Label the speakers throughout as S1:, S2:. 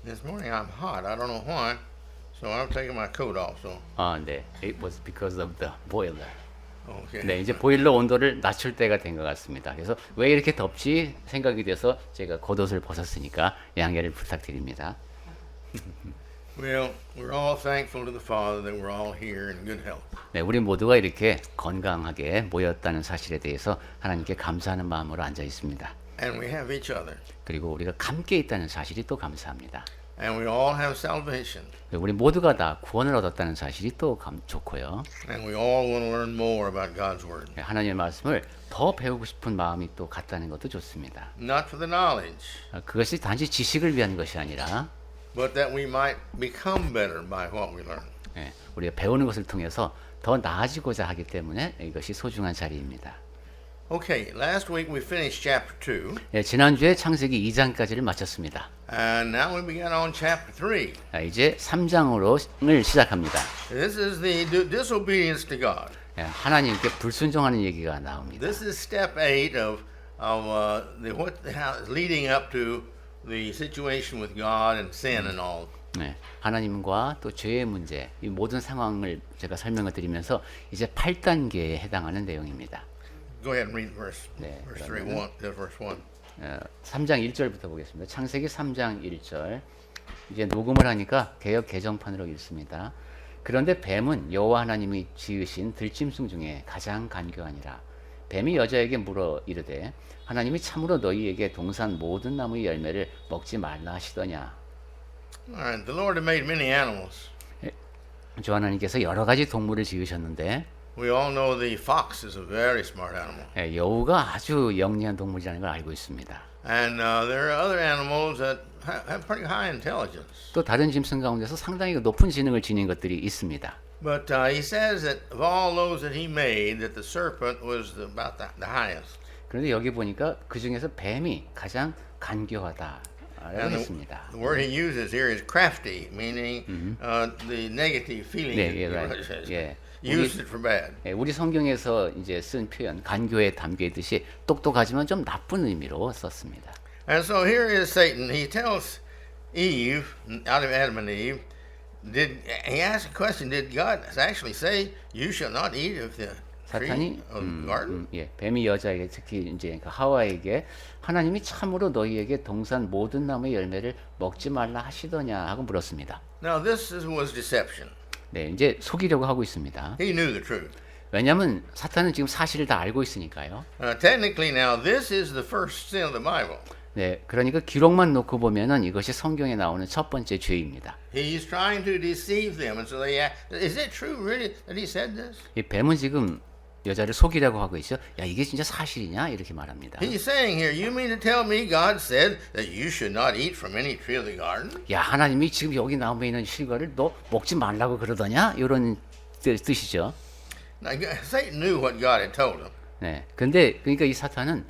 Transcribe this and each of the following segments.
S1: This morning I'm hot. I don't know why. So I'm taking my coat off. So
S2: 네. It was because of the boiler.
S1: okay.
S2: 네, 이제 보일러 온도를 낮출 때가 된 것 같습니다. 그래서 왜 이렇게 덥지 생각이 돼서 제가 겉옷을 벗었으니까 양해를 부탁드립니다.
S1: Well, we're all thankful to the Father that we're all here in good health.
S2: 네, 우리 모두가 이렇게 건강하게 모였다는 사실에 대해서 하나님께 감사하는 마음으로 앉아 있습니다.
S1: And we have each other.
S2: 그리고 우리가 함께 있다는 사실이 또 감사합니다.
S1: And we all have salvation.
S2: 우리 모두가 다 구원을 얻었다는 사실이 또 좋고요.
S1: And we all want to learn more about God's Word.
S2: 네, 하나님의 말씀을 더 배우고 싶은 마음이 또 같다는 것도 좋습니다.
S1: Not for the knowledge,
S2: 그것이 단지 지식을 위한 것이 아니라
S1: but that we might become better by what we learn.
S2: 예, 우리가 배우는 것을 통해서 더 나아지고자 하기 때문에 이것이 소중한 자리입니다.
S1: Okay, last week we finished chapter 2.
S2: 예, 지난주에 창세기 2장까지를 마쳤습니다.
S1: And now we begin on chapter 3.
S2: 이제 3장을 시작합니다.
S1: This is the disobedience to God.
S2: 예, 하나님께 불순종하는 얘기가 나옵니다.
S1: This is step 8 of leading up to the situation with God and sin and all.
S2: 네, 하나님과 또 죄의 문제, 이 모든 상황을 제가 설명을 드리면서 이제 8단계에 해당하는 내용입니다.
S1: Go ahead and read verse 3,
S2: 그러면은,
S1: verse 1.
S2: 3장 1절부터 보겠습니다. 창세기 3장 1절. 이제 녹음을 하니까 개역 개정판으로 읽습니다. 그런데 뱀은 여호와 하나님이 지으신 들짐승 중에 가장 간교하니라. 뱀이 여자에게 물어 이르되 하나님이 참으로 너희에게 동산 모든 나무의 열매를 먹지 말라 하시더냐.
S1: All right, the Lord had made many animals.
S2: 주 하나님께서 여러 가지 동물을 지으셨는데
S1: We all know the fox is a very smart animal.
S2: 여우가 아주 영리한 동물이라는 걸 알고 있습니다.
S1: And there are other animals that have pretty high intelligence.
S2: 또 다른 짐승 가운데서 상당히 높은 지능을 지닌 것들이 있습니다.
S1: But he says that of all those that he made, that the serpent was about the highest.
S2: 그런데 여기 보니까 그 중에서 뱀이 가장 간교하다라고
S1: And
S2: 했습니다.
S1: the word he uses here is crafty, meaning the negative feeling.
S2: 네,
S1: that
S2: right.
S1: he says.
S2: 예.
S1: Used it for bad.
S2: 우리 성경에서 이제 쓴 표현 간교에 담겨 있듯이 똑똑하지만 좀 나쁜 의미로 썼습니다.
S1: And so here is Satan. He tells Eve, out of Adam and Eve, he asked a question, did God actually say, you shall not eat of the tree
S2: 사탄이
S1: of the garden?
S2: 뱀이 여자에게 특히 이제 그 하와에게 하나님이 참으로 너희에게 동산 모든 나무의 열매를 먹지 말라 하시더냐 하고 물었습니다.
S1: Now this was deception.
S2: 네, 이제 속이려고 하고 있습니다.
S1: He knew the truth.
S2: 왜냐하면 사탄은 지금 사실을 다 알고 있으니까요.
S1: Technically now, this is the first sin of the Bible.
S2: 네, 그러니까 기록만 놓고 보면은 이것이 성경에 나오는 첫 번째 죄입니다.
S1: He's trying to deceive them, and so they ask, is it true really that he said this?
S2: 이 뱀은 지금 여자를 속이려고 하고 있어. 야, 이게 진짜 사실이냐? 이렇게 말합니다.
S1: He's saying here, you mean to tell me God said that you should not eat from any tree of the garden?
S2: 야, 하나님이 지금 여기 나무에 있는 실과를 너 먹지 말라고 그러더냐? 이런 뜻이죠.
S1: Now, Satan knew what God had told him.
S2: 네, 근데 그러니까 이 사탄은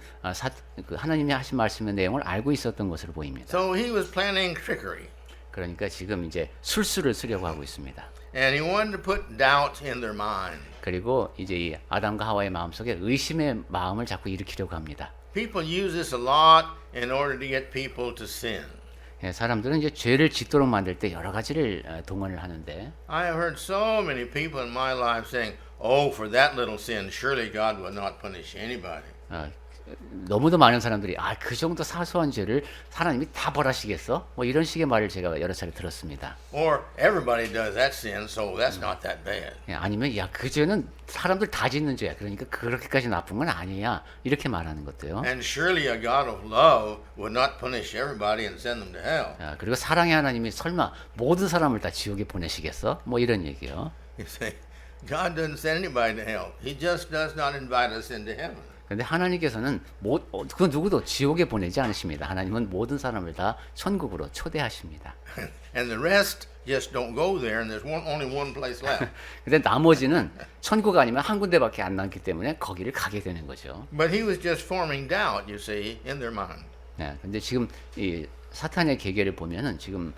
S2: 하나님이 하신 말씀의 내용을 알고 있었던 것으로 보입니다.
S1: So he was planning trickery.
S2: 그러니까 지금 이제 술수를 쓰려고 하고 있습니다.
S1: And he wanted to put doubt in their mind.
S2: 그리고 이제 이 아담과 하와의 마음속에 의심의 마음을 자꾸 일으키려고 합니다.
S1: People use this a lot in order to get people to sin.
S2: 사람들은 이제 죄를 짓도록 만들 때 여러 가지를 동원을 하는데
S1: I have heard so many people in my life saying, "Oh, for that little sin, surely God will not punish anybody."
S2: 너무도 많은 사람들이 그 정도 사소한 죄를 하나님이 다 벌하시겠어? 뭐 이런 식의 말을 제가 여러 차례 들었습니다.
S1: Or everybody does that sin, so that's not that bad.
S2: 아니면 그 죄는 사람들 다 짓는 죄야. 그러니까 그렇게까지 나쁜 건 아니야. 이렇게 말하는 것도요.
S1: And surely a God of love would not punish everybody and send them to hell.
S2: 그리고 사랑의 하나님이 설마 모든 사람을 다 지옥에 보내시겠어? 뭐 이런 얘기요.
S1: You say, God doesn't send anybody to hell. He just does not invite us into heaven.
S2: 근데 하나님께서는 그 누구도 지옥에 보내지 않으십니다. 하나님은 모든 사람을 다 천국으로 초대하십니다.
S1: And the rest just don't go there, and there's only one place left.
S2: 근데 나머지는 천국 아니면 한 군데밖에 안 남기 때문에 거기를 가게 되는 거죠.
S1: But he was just forming doubt, you see, in their mind.
S2: 네, 근데 지금 이 사탄의 계계를 보면은 지금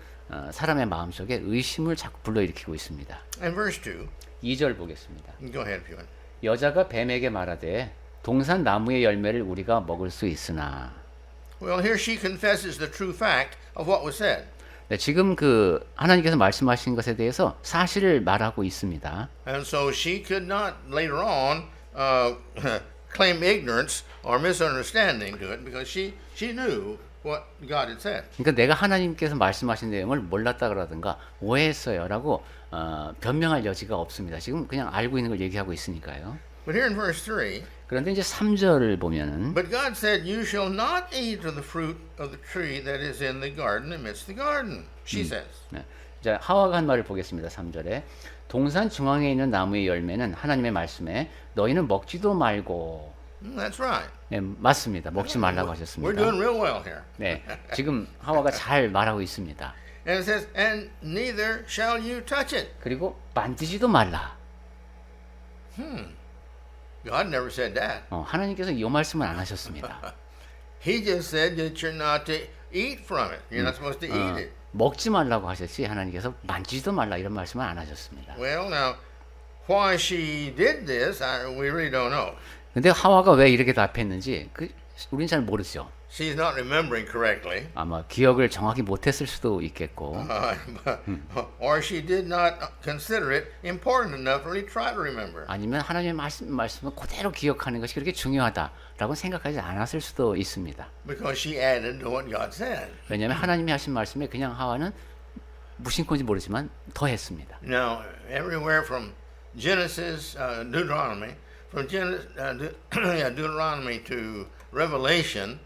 S2: 사람의 마음속에 의심을 자꾸 불러일으키고 있습니다.
S1: And verse 2.
S2: 2절 보겠습니다.
S1: Go ahead, if you want.
S2: 여자가 뱀에게 말하되 동산 나무의 열매를 우리가 먹을 수 있으나.
S1: Well, here she confesses the true fact of what was said.
S2: 네, 지금 그 하나님께서 말씀하신 것에 대해서 사실을 말하고 있습니다.
S1: And so she could not later on claim ignorance or misunderstanding to it because she knew what God had said.
S2: 그러니까 내가 하나님께서 말씀하신 내용을 몰랐다 그러든가 오해했어요라고 변명할 여지가 없습니다. 지금 그냥 알고 있는 걸 얘기하고 있으니까요.
S1: But here in verse 3,
S2: 그런데 이제 3절을 보면은
S1: but God said, "You shall not eat of the fruit of the tree that is in the garden amidst the garden." She says.
S2: 네. 자, 하와가 한 말을 보겠습니다. 3절에 동산 중앙에 있는 나무의 열매는 하나님의 말씀에 너희는 먹지도 말고
S1: That's right.
S2: 네, 맞습니다. 먹지 말라고
S1: We're
S2: 하셨습니다.
S1: doing real well here.
S2: 네, 지금 하와가 잘 말하고 있습니다.
S1: And it says, "And neither shall you touch it."
S2: 그리고 만지지도 말라.
S1: God never said that.
S2: 하나님께서 이 말씀을 안 하셨습니다.
S1: He just said that you're not to eat from it. You're not supposed to eat it.
S2: 먹지 말라고 하셨지 하나님께서 만지지도 말라 이런 말씀을 안 하셨습니다.
S1: Well, now, why she did this, we really don't know.
S2: 근데 하와가 왜 이렇게 답했는지 우리는 잘 모르죠.
S1: She's not remembering correctly,
S2: 아마 기억을 정확히 못했을 수도 있겠고,
S1: or she did not consider it important enough to really try to remember.
S2: 아니면 하나님의 말씀을 그대로 기억하는 것이 그렇게 중요하다라고 생각하지 않았을 수도 있습니다.
S1: Because she added to what God said.
S2: 왜냐하면 하나님이 하신 말씀에 그냥 하와는 무심코인지 모르지만 더했습니다.
S1: Now, everywhere from Genesis, Deuteronomy, from Deuteronomy to Revelation,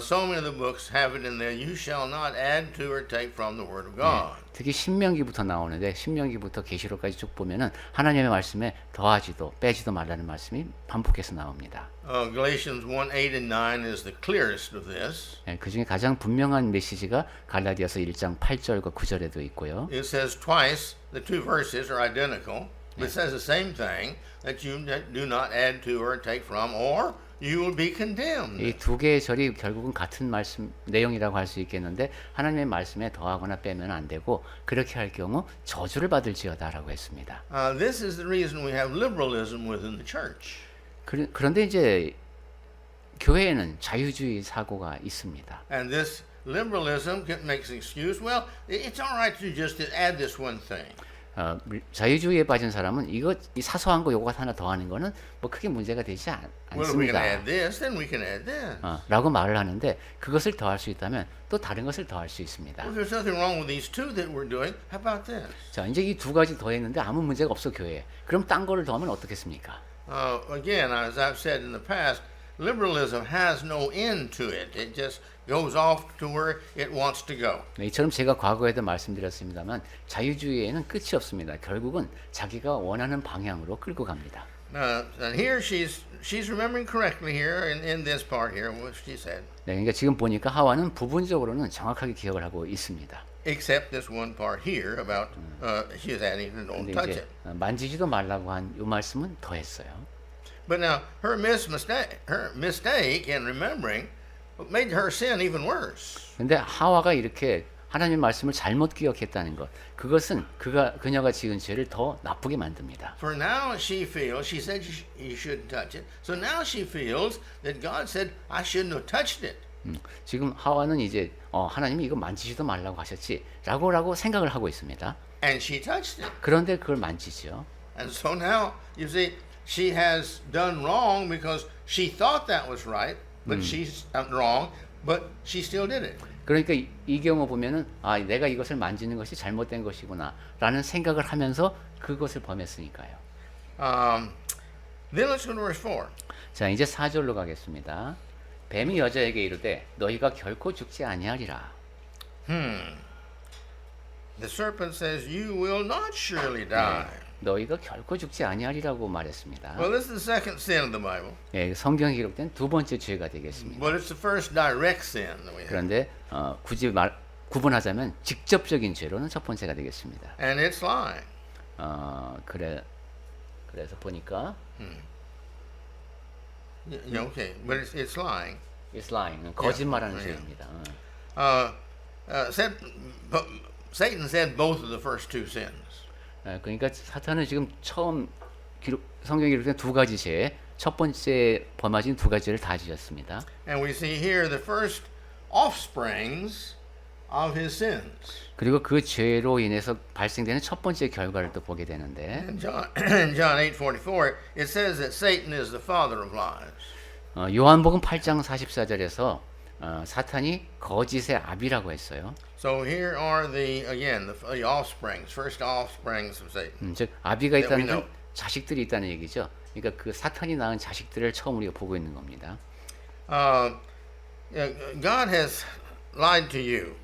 S1: so many of the books have it in there. You shall not add to or take from the Word of God.
S2: 특히 신명기부터 나오는데 신명기부터 계시록까지 쭉 보면은 하나님의 말씀에 더하지도 빼지도 말라는 말씀이 반복해서 나옵니다.
S1: Galatians 1:8 and 9 is the clearest of this.
S2: 그 중에 가장 분명한 메시지가 갈라디아서 1장 8절과 9절에도 있고요.
S1: It says twice, the two verses are identical. It says the same thing, that you do not add to or take from, or you will be condemned.
S2: 이 두 개의 절이 결국은 같은 말씀 내용이라고 할 수 있겠는데 하나님의 말씀에 더하거나 빼면 안 되고 그렇게 할 경우 저주를 받을지어다라고 했습니다.
S1: This is the reason we have liberalism within the church.
S2: 그런데 이제 교회에는 자유주의 사고가 있습니다.
S1: And this liberalism makes an excuse. Well, it's all right to just add this one thing.
S2: 자유주의에 빠진 사람은 이 사소한 거 요거 하나 더 하는 거는 뭐 크게 문제가 되지
S1: Well, if we can
S2: 않습니다.
S1: add this, then we can add this.
S2: 라고 말을 하는데 그것을 더할 수 있다면 또 다른 것을 더할 수 있습니다.
S1: Well, there's nothing wrong with these two that we're doing. How about this?
S2: 자, 이제 이 두 가지 더했는데 아무 문제가 없어 교회에. 그럼 딴 거를 더하면 어떻겠습니까?
S1: Again, as I've said in the past, liberalism has no end to it. It just goes off to where it wants to go.
S2: 네, 이처럼 제가 과거에도 말씀드렸습니다만 자유주의에는 끝이 없습니다. 결국은 자기가 원하는 방향으로 끌고 갑니다.
S1: And here she's remembering correctly here in this part here what she said.
S2: 네, 그러니까 지금 보니까 하와는 부분적으로는 정확하게 기억을 하고 있습니다.
S1: Except this one part here about she is adding don't
S2: 근데
S1: touch
S2: 이제
S1: it.
S2: 만지지도 말라고 한 이 말씀은 더했어요.
S1: But now her mistake in remembering made her sin even worse.
S2: 근데 하와가 이렇게 하나님의 말씀을 잘못 기억했다는 것, 그것은 그녀가 지은 죄를 더 나쁘게 만듭니다.
S1: For now she feels, she said you shouldn't touch it. So now she feels that God said I shouldn't have touched it.
S2: 지금 하와는 이제 하나님이 이거 만지지도 말라고 하셨지라고 생각을 하고 있습니다.
S1: And she touched it.
S2: 그런데 그걸 만지죠.
S1: And so now you see she has done wrong because she thought that was right, but she's wrong, but she still did it.
S2: 그러니까 이 경우 보면은 내가 이것을 만지는 것이 잘못된 것이구나라는 생각을 하면서 그것을 범했으니까요.
S1: Then let's go to verse 4.
S2: 자, 이제 4절로 가겠습니다. 뱀이 여자에게 이르되 너희가 결코 죽지 아니하리라.
S1: The serpent says, "You will not surely die."
S2: 너희가 결코 죽지 아니하리라고 말했습니다.
S1: Well, this is the second sin of the Bible,
S2: 예, 성경에 기록된 두 번째 죄가 되겠습니다.
S1: but it's the first direct sin that we have.
S2: 그런데 굳이 구분하자면 직접적인 죄로는 첫 번째가 되겠습니다.
S1: And it's lying.
S2: 그래서 보니까
S1: Okay, but it's lying.
S2: it's lying, 거짓말하는
S1: Yeah.
S2: 죄입니다.
S1: Satan said both of the first two sins.
S2: 그러니까 사탄은 지금 처음 성경에 기록된 두 가지 죄, 첫 번째 범하신 두 가지 죄를 다 지었습니다.
S1: And we see here the first offsprings of his sins.
S2: 그리고 그 죄로 인해서 발생되는 첫 번째 결과를 또 보게 되는데
S1: In John 8:44, it says that Satan is the father of lies.
S2: 요한복음 8장 44절에서 사탄이 거짓의 아비라고 했어요.
S1: So here are the offsprings, first offsprings of Satan.
S2: 즉 아비가
S1: That we
S2: 있다는 건
S1: know.
S2: 자식들이 있다는 얘기죠. 그러니까 그 사탄이 낳은 자식들을 처음 우리가 보고 있는 겁니다.
S1: God has lied to you.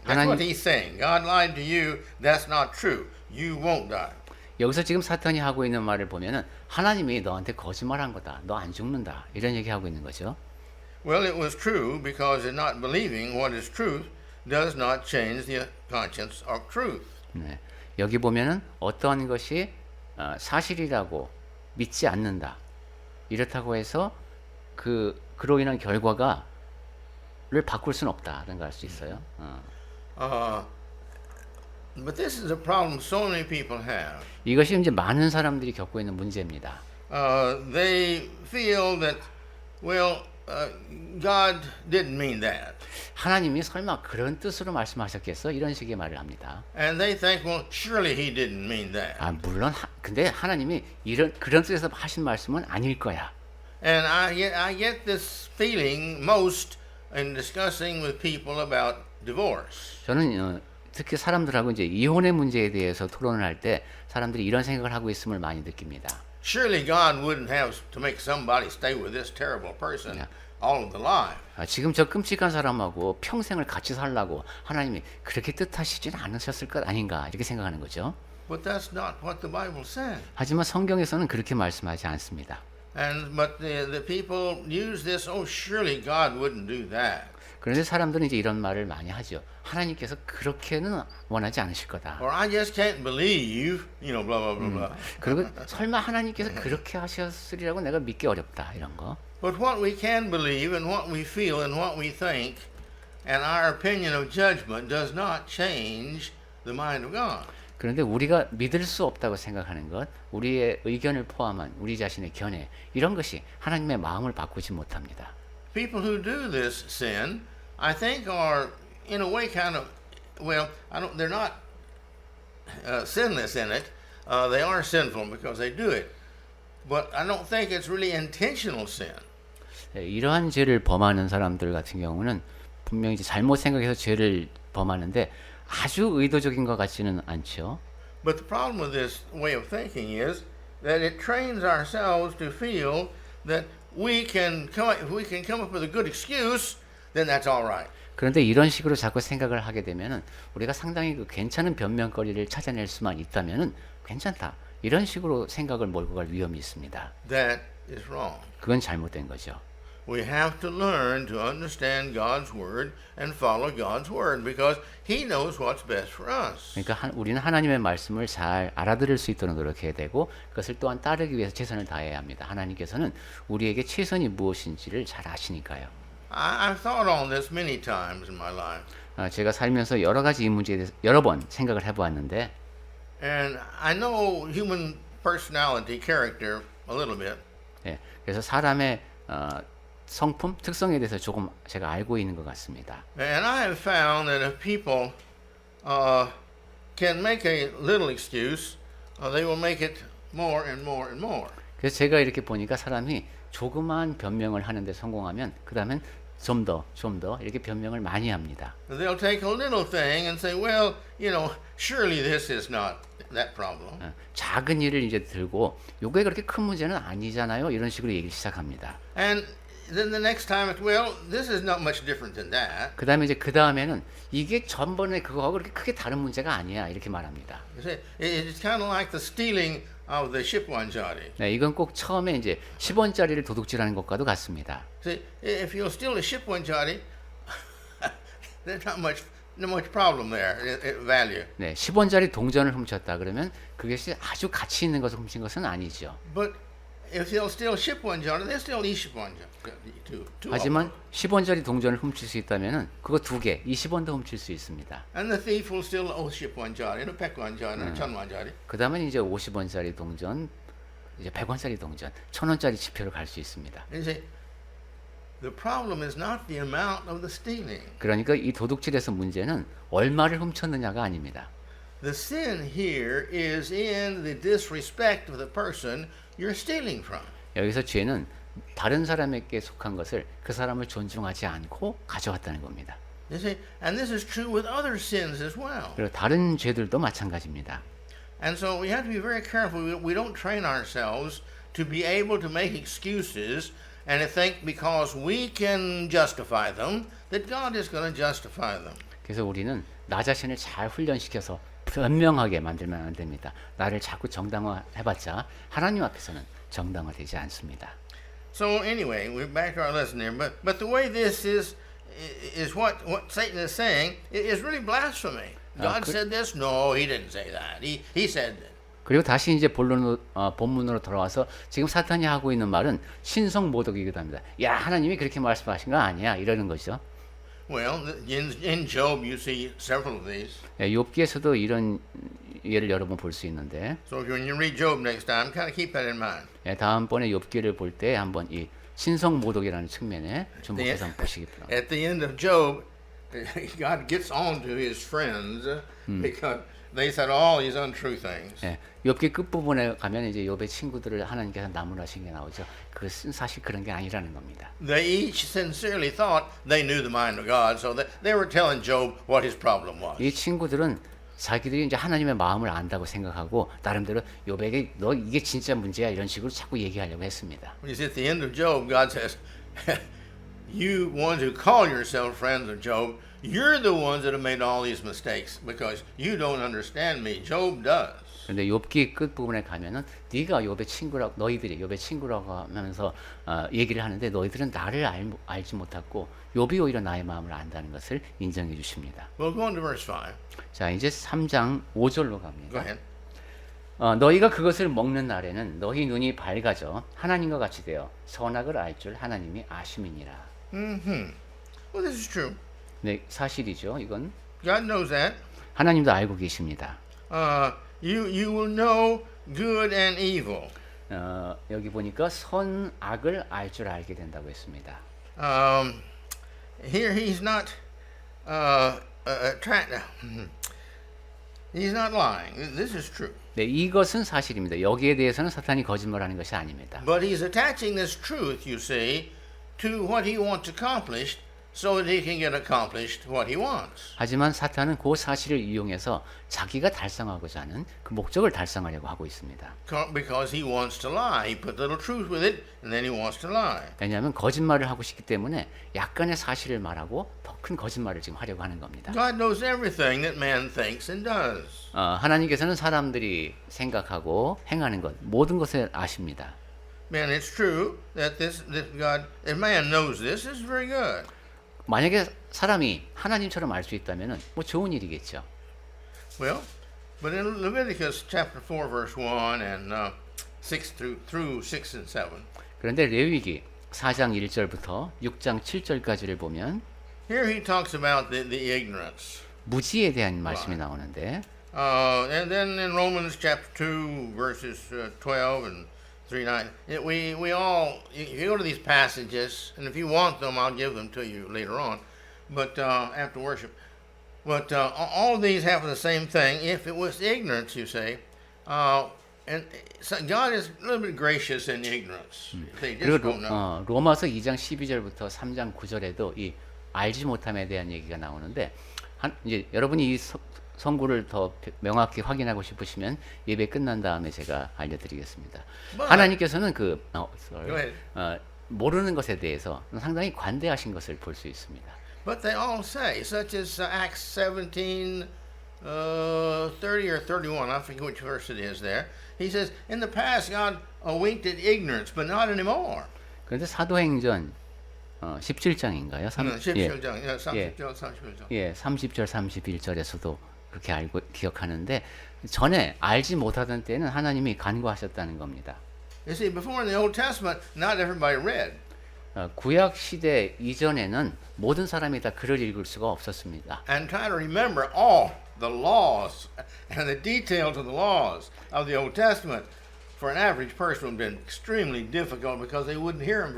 S1: That's
S2: 하나님-
S1: what he's saying. God lied to you. That's not true. You won't die.
S2: 여기서 지금 사탄이 하고 있는 말을 보면은 하나님이 너한테 거짓말한 거다. 너 안 죽는다. 이런 얘기하고 있는 거죠.
S1: Well, it was true because in not believing what is truth does not change the conscience of truth.
S2: 네. 여기 보면은 어떠한 것이 사실이라고 믿지 않는다. 이렇다고 해서 그로 인한 결과를 바꿀 수는 없다는 걸 알 수 있어요.
S1: But this is a problem so many people have.
S2: 이것이 이제 많은 사람들이 겪고 있는 문제입니다.
S1: They feel that, God didn't mean that.
S2: 하나님이 설마 그런 뜻으로 말씀하셨겠어? 이런 식의 말을 합니다.
S1: And they think, surely he didn't mean that.
S2: 물론 근데 하나님이 그런 뜻에서 하신 말씀은 아닐 거야.
S1: And I get this feeling most in discussing with people about divorce.
S2: 저는 특히 사람들하고 이제 이혼의 문제에 대해서 토론을 할 때 사람들이 이런 생각을 하고 있음을 많이 느낍니다.
S1: Surely God wouldn't have to make somebody stay with this terrible person all of their life.
S2: 지금 저 끔찍한 사람하고 평생을 같이 살라고 하나님이 그렇게 뜻하시지는 않으셨을 것 아닌가 이렇게 생각하는 거죠.
S1: But that's not what the Bible says.
S2: 하지만 성경에서는 그렇게 말씀하지 않습니다.
S1: But the people use this, surely God wouldn't do that.
S2: 그런데 사람들은 이제 이런 말을 많이 하죠. 하나님께서 그렇게는 원하지 않으실 거다.
S1: Or I just can't believe, blah, blah, blah, blah.
S2: 그리고 설마 하나님께서 그렇게 하셨으리라고 내가 믿기 어렵다 이런 거.
S1: But what we can believe and what we feel and what we think and our opinion of judgment does not change the mind of God.
S2: 그런데 우리가 믿을 수 없다고 생각하는 것, 우리의 의견을 포함한 우리 자신의 견해 이런 것이 하나님의 마음을 바꾸지 못합니다.
S1: People who do this sin, I think, are in a way kind of, they're not sinless in it. They are sinful because they do it. But I don't think it's really intentional sin.
S2: 이러한 죄를 범하는 사람들 같은 경우는 분명히 이제 잘못 생각해서 죄를 범하는데 아주 의도적인 것 같지는 않죠.
S1: But the problem with this way of thinking is that it trains ourselves to feel that if we can come up with a good excuse, then that's all right.
S2: 그런데 이런 식으로 자꾸 생각을 하게 되면은 우리가 상당히 괜찮은 변명거리를 찾아낼 수만 있다면은 괜찮다. 이런 식으로 생각을 몰고 갈 위험이 있습니다.
S1: That is wrong.
S2: 그건 잘못된 거죠.
S1: We have to learn to understand God's word and follow God's word because He knows what's best for us.
S2: 그러니까 우리는 하나님의 말씀을 잘 알아들을 수 있도록 노력해야 되고 그것을 또한 따르기 위해서 최선을 다해야 합니다. 하나님께서는 우리에게 최선이 무엇인지를 잘 아시니까요.
S1: I've thought on this many times in my life.
S2: 제가 살면서 여러 가지 이 문제에 대해서 여러 번 생각을 해보았는데
S1: And I know human personality, character a little bit.
S2: 그래서 사람의 성품, 특성에 대해서 조금 제가 알고 있는 것 같습니다.
S1: And I have found that if people can make a little excuse, they will make it more and more and more.
S2: 그래서 제가 이렇게 보니까 사람이 조그만 변명을 하는데 성공하면 그 다음엔 좀 더 이렇게 변명을 많이 합니다.
S1: They'll take a little thing and say, surely this is not that problem.
S2: 작은 일을 이제 들고 요게 그렇게 큰 문제는 아니잖아요. 이런 식으로 얘기를 시작합니다.
S1: And then the next time it's, this is not much different than that.
S2: 그 다음에는 이게 전번에 그거하고 그렇게 크게 다른 문제가 아니야. 이렇게 말합니다.
S1: You see, it's kind of like the stealing of the shipwanjari.
S2: 네, 이건 꼭 처음에 이제 10원짜리를 도둑질하는 것과도 같습니다.
S1: See, if you'll steal a shipwanjari, there's not much problem there, value.
S2: 네, 10원짜리 동전을 훔쳤다 그러면 그것이 아주 가치 있는 것을 훔친 것은 아니죠.
S1: But if they'll steal shipwanjari, they'll steal each shipwanjari.
S2: 하지만 10원짜리 동전을 훔칠 수 있다면은 그거 2개, 20원도 훔칠 수 있습니다.
S1: And the thief will steal a shipwanjari, and a pekwanjari, and a chanwanjari.
S2: 그다음에 이제 50원짜리 동전, 이제 100원짜리 동전, 1000원짜리 지폐로 갈 수 있습니다.
S1: And you say, The problem is not the amount of the stealing.
S2: 그러니까 이 도둑질에서 문제는 얼마를 훔쳤느냐가 아닙니다.
S1: The sin here is in the disrespect of the person you're stealing from.
S2: 여기서 죄는 다른 사람에게 속한 것을 그 사람을 존중하지 않고 가져왔다는 겁니다.
S1: You see, and this is true with other sins as well.
S2: 그리고 다른 죄들도 마찬가지입니다.
S1: And so we have to be very careful. We don't train ourselves to be able to make excuses and to think because we can justify them that God is going to justify them.
S2: 그래서 우리는 나 자신을 잘 훈련시켜서 변명하게 만들면 안 됩니다. 나를 자꾸 정당화해봤자 하나님 앞에서는 정당화되지 않습니다.
S1: So anyway, we're back to our lesson here. But the way this is what Satan is saying is really blasphemy. God said this? No, he didn't say that. He said that.
S2: 그리고 다시 이제 본문으로 돌아와서 지금 사탄이 하고 있는 말은 신성모독이기도 합니다. 야, 하나님이 그렇게 말씀하신 거 아니야 이러는 거죠.
S1: Well, in Job you see several of these.
S2: 욥기에서도 이런 예를 여러 번 볼 수 있는데.
S1: So when you read Job next time, kind of keep that in mind.
S2: 다음번에 욥기를 볼 때 한번 이 신성모독이라는 측면에 주목해서 한번 보시기 바랍니다.
S1: At the end of Job, God gets on to his friends because they said all these untrue things.
S2: 욥기 끝부분에 가면 이제 욥의 친구들을 하나님께서 나무라신 게 나오죠. 그것은 사실 그런 게 아니라는 겁니다.
S1: They each sincerely thought they knew the mind of God, so that they were telling Job what his problem was.
S2: 이 친구들은 자기들이 이제 하나님의 마음을 안다고 생각하고 나름대로 욥에게 너 이게 진짜 문제야 이런 식으로 자꾸 얘기하려고 했습니다.
S1: When you see at the end of Job, God says, "You ones who call yourselves friends of Job, you're the ones that have made all these mistakes because you don't understand me. Job does."
S2: 그런데 욥기 끝 부분에 가면은 네가 욥의 친구라고 너희들이 욥의 친구라고 하면서 얘기를 하는데 너희들은 나를 알지 못하고 욥이 오히려 나의 마음을 안다는 것을 인정해 주십니다.
S1: Well, go on to verse 5.
S2: 자, 이제 3장 5절로
S1: Go
S2: 갑니다.
S1: ahead.
S2: 너희가 그것을 먹는 날에는 너희 눈이 밝아져 하나님과 같이 되어 선악을 알 줄 하나님이 아심이니라.
S1: Well, this is true.
S2: 네, 사실이죠. 이건
S1: God knows that.
S2: 하나님도 알고 계십니다.
S1: You will know good and evil.
S2: 여기 보니까 선악을 알 줄 알게 된다고 했습니다.
S1: Here he's not he's not lying. This is true.
S2: 네, 이것은 사실입니다. 여기에 대해서는 사탄이 거짓말하는 것이 아닙니다.
S1: But he's attaching this truth, you see, to what he wants accomplished so that he can get accomplished what he wants.
S2: 하지만 사탄은 그 사실을 이용해서 자기가 달성하고자 하는 그 목적을 달성하려고 하고 있습니다.
S1: Because he wants to lie. He put little truth with it and then he wants to lie.
S2: 왜냐하면 거짓말을 하고 싶기 때문에 약간의 사실을 말하고 더 큰 거짓말을 지금 하려고 하는 겁니다.
S1: God knows everything that man thinks and does.
S2: 하나님께서는 사람들이 생각하고 행하는 것 모든 것을 아십니다.
S1: Man, it's true that if man knows this, it's very good.
S2: 만약에 사람이 하나님처럼 알 수 있다면은 뭐 좋은 일이겠죠.
S1: Well, but in Leviticus chapter 4 verse 1 and 6 through 6 and 7.
S2: 그런데 레위기 4장 1절부터 6장 7절까지를 보면
S1: Here he talks about the ignorance.
S2: 무지에 대한 말씀이 나오는데
S1: And then in Romans chapter 2 verses 12 and 3:9, we all, if you go to these passages, and if you want them, I'll give them to you later on, but after worship. But all of these have the same thing. If it was ignorance, you say, and so God is a little bit gracious in ignorance. They just
S2: 그리고
S1: don't know.
S2: 로마서 2장 12절부터 3장 9절에도 이 알지 못함에 대한 얘기가 나오는데 이제 여러분이 이 성구를 더 명확히 확인하고 싶으시면 예배 끝난 다음에 제가 알려드리겠습니다. 하나님께서는 모르는 것에 대해서 상당히 관대하신 것을 볼 수 있습니다.
S1: But they all say, such as Acts 17, 30 or 31, I forget which verse it is there. He says, in the past God winked at ignorance, but not anymore.
S2: 그런데 사도행전 17장인가요?
S1: 17장, 30절, 31절.
S2: 예, 30절, 31절에서도 그렇게 알고 기억하는데 전에 알지 못하던 때는 하나님이 간구하셨다는 겁니다.
S1: You see, before in the Old Testament, not everybody read.
S2: 구약 시대 이전에는 모든 사람이 다 글을 읽을 수가 없었습니다.
S1: And try to remember all the laws and the details of the laws of the Old Testament for an average person would have been extremely difficult because they wouldn't hear them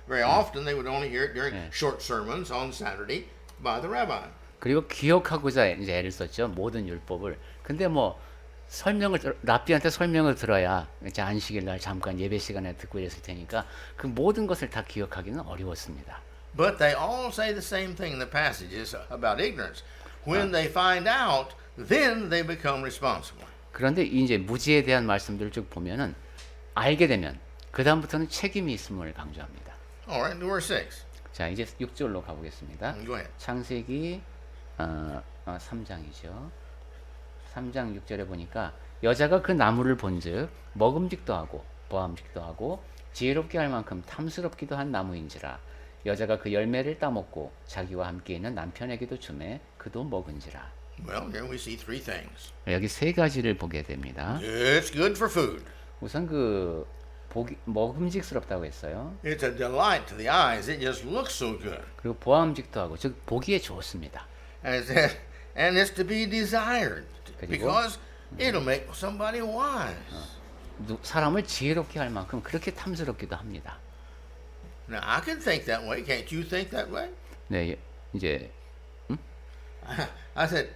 S1: Very often they would only hear it during
S2: 네.
S1: short sermons on Saturday by the rabbi.
S2: 그리고 기억하고자 이제 애를 썼죠. 모든 율법을. 근데 뭐 랍비한테 설명을 들어야 이제 안식일 날 잠깐 예배 시간에 듣고 이랬을 테니까 그 모든 것을 다 기억하기는 어려웠습니다.
S1: But they all say the same thing in the passages about ignorance. When they find out, then they become responsible.
S2: 그런데 이제 무지에 대한 말씀들을 쭉 보면은 알게 되면 그 다음부터는 책임이 있음을 강조합니다.
S1: All right, verse 6.
S2: 자, 이제 6절로 가보겠습니다.
S1: Go ahead.
S2: 창세기 3장이죠. 3장 6절에 보니까 여자가 그 나무를 본즉 먹음직도 하고 보암직도 하고 지혜롭게 할 만큼 탐스럽기도 한 나무인지라 여자가 그 열매를 따먹고 자기와 함께 있는 남편에게도 주매 그도 먹은지라.
S1: Well, here we see three things.
S2: 여기 세 가지를 보게 됩니다.
S1: It's good for food.
S2: 우선 그 먹음직스럽다고 했어요.
S1: It's a delight to the eyes. It just looks so good.
S2: 그리고 보암직도 하고 즉 보기에 좋습니다.
S1: And it says, and it's to be desired
S2: 그리고
S1: because it'll make somebody wise.
S2: 사람을 지혜롭게 할 만큼 그렇게 탐스럽기도 합니다.
S1: Now I can think that way. Can't you think that way?
S2: 네, 이제
S1: I said,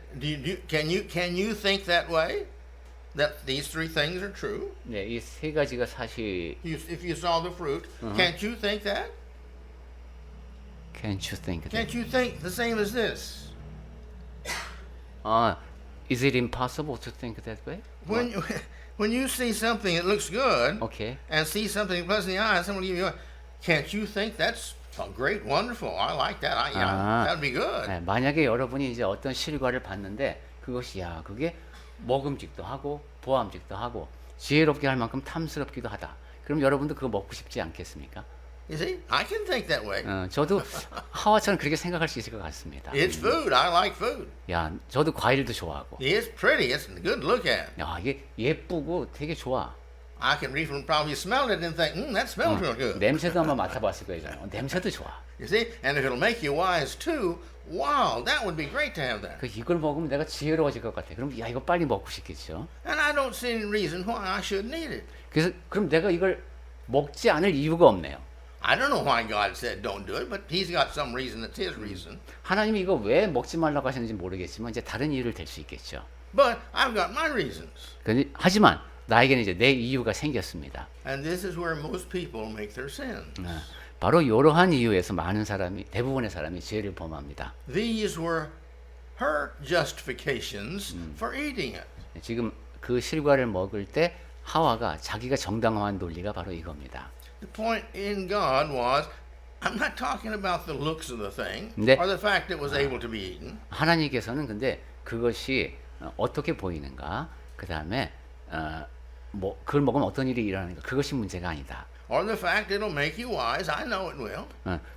S1: can you think that way? That these three things are true?
S2: 네, 이 세 가지가 사실
S1: If you saw the fruit, can't you think that?
S2: Can't you think that?
S1: Can't you think the same as this?
S2: Is it impossible to think that way?
S1: When you see something that looks good
S2: Okay.
S1: and see something pleasant in the eye, someone give you, can't you think that's great, wonderful? I like that. That'd be good.
S2: 네, 만약에 여러분이 이제 어떤 실과를 봤는데 그것이 그게 먹음직도 하고 보암직도 하고 지혜롭게 할 만큼 탐스럽기도 하다. 그럼 여러분도 그거 먹고 싶지 않겠습니까?
S1: You see, I can think that way.
S2: 저도 하와처럼 그렇게 생각할 수 있을 것 같습니다.
S1: It's food. I like food.
S2: 저도 과일도 좋아하고.
S1: It's pretty. It's good to look at.
S2: 이게 예쁘고 되게 좋아.
S1: I can even probably smell it and think, that smells real good.
S2: 냄새도 한번 맡아봤을 거예요. 저는. 냄새도 좋아.
S1: You see, and if it'll make you wise too, wow, that would be great to have that.
S2: 이걸 먹으면 내가 지혜로워질 것 같아. 그럼 이거 빨리 먹고 싶겠죠.
S1: And I don't see any reason why I shouldn't eat it.
S2: 그래서 그럼 내가 이걸 먹지 않을 이유가 없네요.
S1: I don't know why God said don't do it, but He's got some reason. That's His reason.
S2: 하나님이 이거 왜 먹지 말라고 하시는지 모르겠지만 이제 다른 이유를 댈 수 있겠죠.
S1: But I've got my reasons.
S2: 하지만 나에게는 이제 내 이유가 생겼습니다.
S1: And this is where most people make their sins.
S2: 바로 이러한 이유에서 대부분의 사람이 죄를 범합니다.
S1: These were her justifications for eating it.
S2: 지금 그 실과를 먹을 때 하와가 자기가 정당화한 논리가 바로 이겁니다.
S1: The point in God was, I'm not talking about the looks of the thing
S2: 네.
S1: or the fact it was able to be eaten.
S2: 하나님께서는 근데 그것이 어떻게 보이는가, 그 다음에 그걸 먹으면 어떤 일이 일어나는가, 그것이 문제가 아니다.
S1: Or the fact it'll make you wise. I know it will.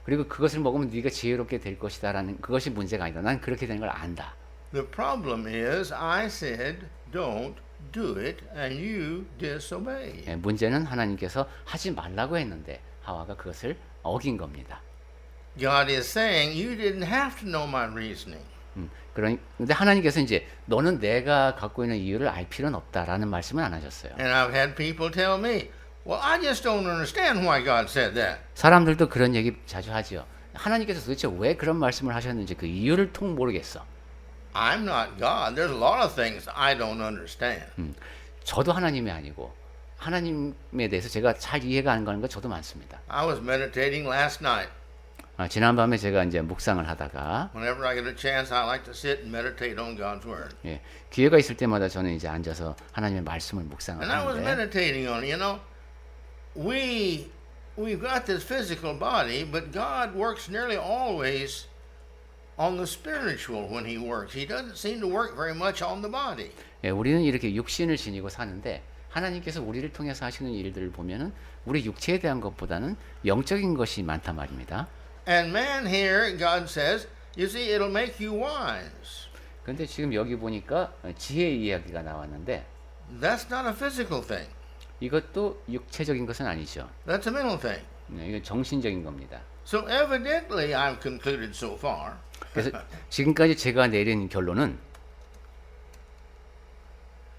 S2: 그리고 그것을 먹으면 네가 지혜롭게 될 것이다라는 그것이 문제가 아니다. 난 그렇게 되는 걸 안다.
S1: The problem is, I said, don't do it, and you disobeyed.
S2: 문제는 하나님께서 하지 말라고 했는데 하와가 그것을 어긴 겁니다.
S1: God is saying, you didn't have to know my reasoning.
S2: 그런데 하나님께서 이제 너는 내가 갖고 있는 이유를 알 필요는 없다라는 말씀은 안 하셨어요.
S1: And I've had people tell me, well, I just don't understand why God said that.
S2: 사람들도 그런 얘기 자주 하죠. 하나님께서 도대체 왜 그런 말씀을 하셨는지 그 이유를 통 모르겠어.
S1: I'm not God. There's a lot of things I don't understand.
S2: 저도 하나님이 아니고 하나님에 대해서 제가 잘 이해가 안 가는 거 저도 많습니다.
S1: I was meditating last night.
S2: 지난밤에 제가 이제 묵상을 하다가
S1: Whenever I get a chance, I like to sit and meditate on God's Word.
S2: 기회가 있을 때마다 저는 이제 앉아서 하나님의 말씀을 묵상을
S1: And I was
S2: 하는데
S1: meditating on it. You know, we've got this physical body, but God works nearly always on the spiritual when He works. He doesn't seem to work very much on the body.
S2: 우리는 이렇게 육신을 지니고 사는데 하나님께서 우리를 통해서 하시는 일들을 보면은 우리 육체에 대한 것보다는 영적인 것이 많단 말입니다.
S1: And man here, God says, you see, it'll make you wise.
S2: 그런데 지금 여기 보니까 지혜 이야기가 나왔는데
S1: That's not a physical thing.
S2: 이것도 육체적인 것은 아니죠.
S1: That's a mental thing.
S2: 이건 정신적인 겁니다.
S1: So evidently, I've concluded so far
S2: 그래서 지금까지 제가 내린 결론은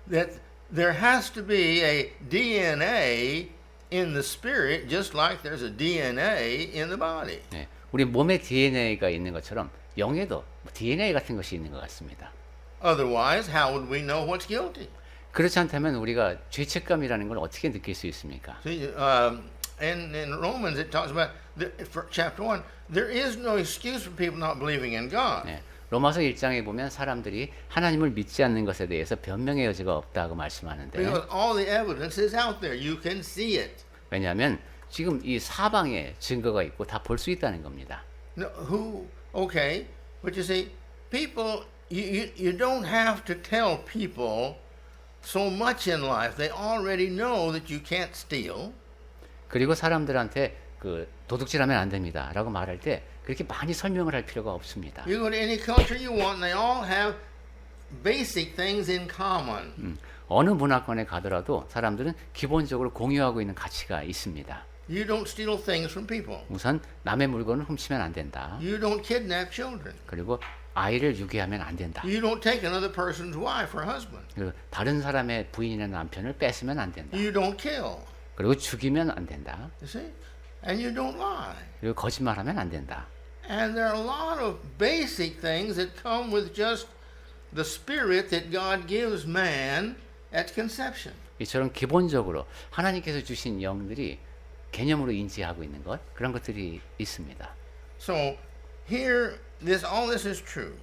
S1: that there has to be a DNA in the spirit just like there's a DNA in the body.
S2: 네, 우리 몸에 DNA가 있는 것처럼 영에도 DNA 같은 것이 있는 것 같습니다.
S1: Otherwise, how would we know what's guilty?
S2: 그렇지 않다면 우리가 죄책감이라는 걸 어떻게 느낄 수 있습니까?
S1: See, in Romans it talks about for chapter 1, there is no excuse for people not believing in God.
S2: 네, 로마서 1장에 보면 사람들이 하나님을 믿지 않는 것에 대해서 변명의 여지가 없다고 말씀하는데
S1: Because all the evidence is out there. You can see it.
S2: 왜냐하면 지금 이 사방에 증거가 있고 다 볼 수 있다는 겁니다.
S1: No, okay, but you see, people, you don't have to tell people so much in life. They already know that you can't steal.
S2: 그리고 사람들한테 그 도둑질하면 안 됩니다라고 말할 때 그렇게 많이 설명을 할 필요가 없습니다.
S1: You go to any culture you want, and they all have basic things in common.
S2: 어느 문화권에 가더라도 사람들은 기본적으로 공유하고 있는 가치가 있습니다.
S1: You don't steal things from people.
S2: 우선 남의 물건을 훔치면 안 된다.
S1: You don't kidnap children.
S2: 그리고 아이를 유괴하면 안 된다.
S1: You don't take another person's wife or husband.
S2: 그리고 다른 사람의 부인이나 남편을 뺏으면 안 된다.
S1: You don't kill.
S2: 그리고 죽이면 안 된다.
S1: You see? And you don't lie.
S2: 그리고 거짓말하면 안 된다.
S1: And there are a lot of basic things that come with just the spirit that God gives man at conception.
S2: 이처럼 기본적으로 하나님께서 주신 영들이 개념으로 인지하고 있는 것 그런 것들이 있습니다.
S1: So here, all this is true.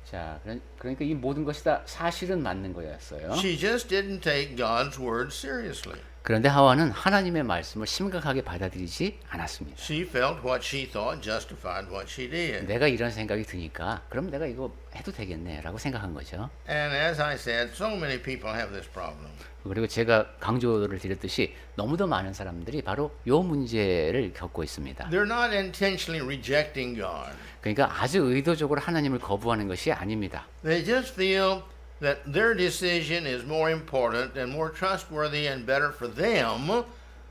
S2: 자, 그러니까 이 모든 것이 다 사실은 맞는 거였어요.
S1: She just didn't take God's word seriously.
S2: 그런데 하와는 하나님의 말씀을 심각하게 받아들이지 않았습니다.
S1: She felt what she thought justified what she did.
S2: 내가 이런 생각이 드니까 그럼 내가 이거 해도 되겠네라고 생각한 거죠.
S1: And as I said, so many people have this problem.
S2: 그리고 제가 강조를 드렸듯이 너무도 많은 사람들이 바로 이 문제를 겪고 있습니다.
S1: They're not intentionally rejecting God.
S2: 그러니까 아주 의도적으로 하나님을 거부하는 것이 아닙니다.
S1: They just feel that their decision is more important and more trustworthy and better for them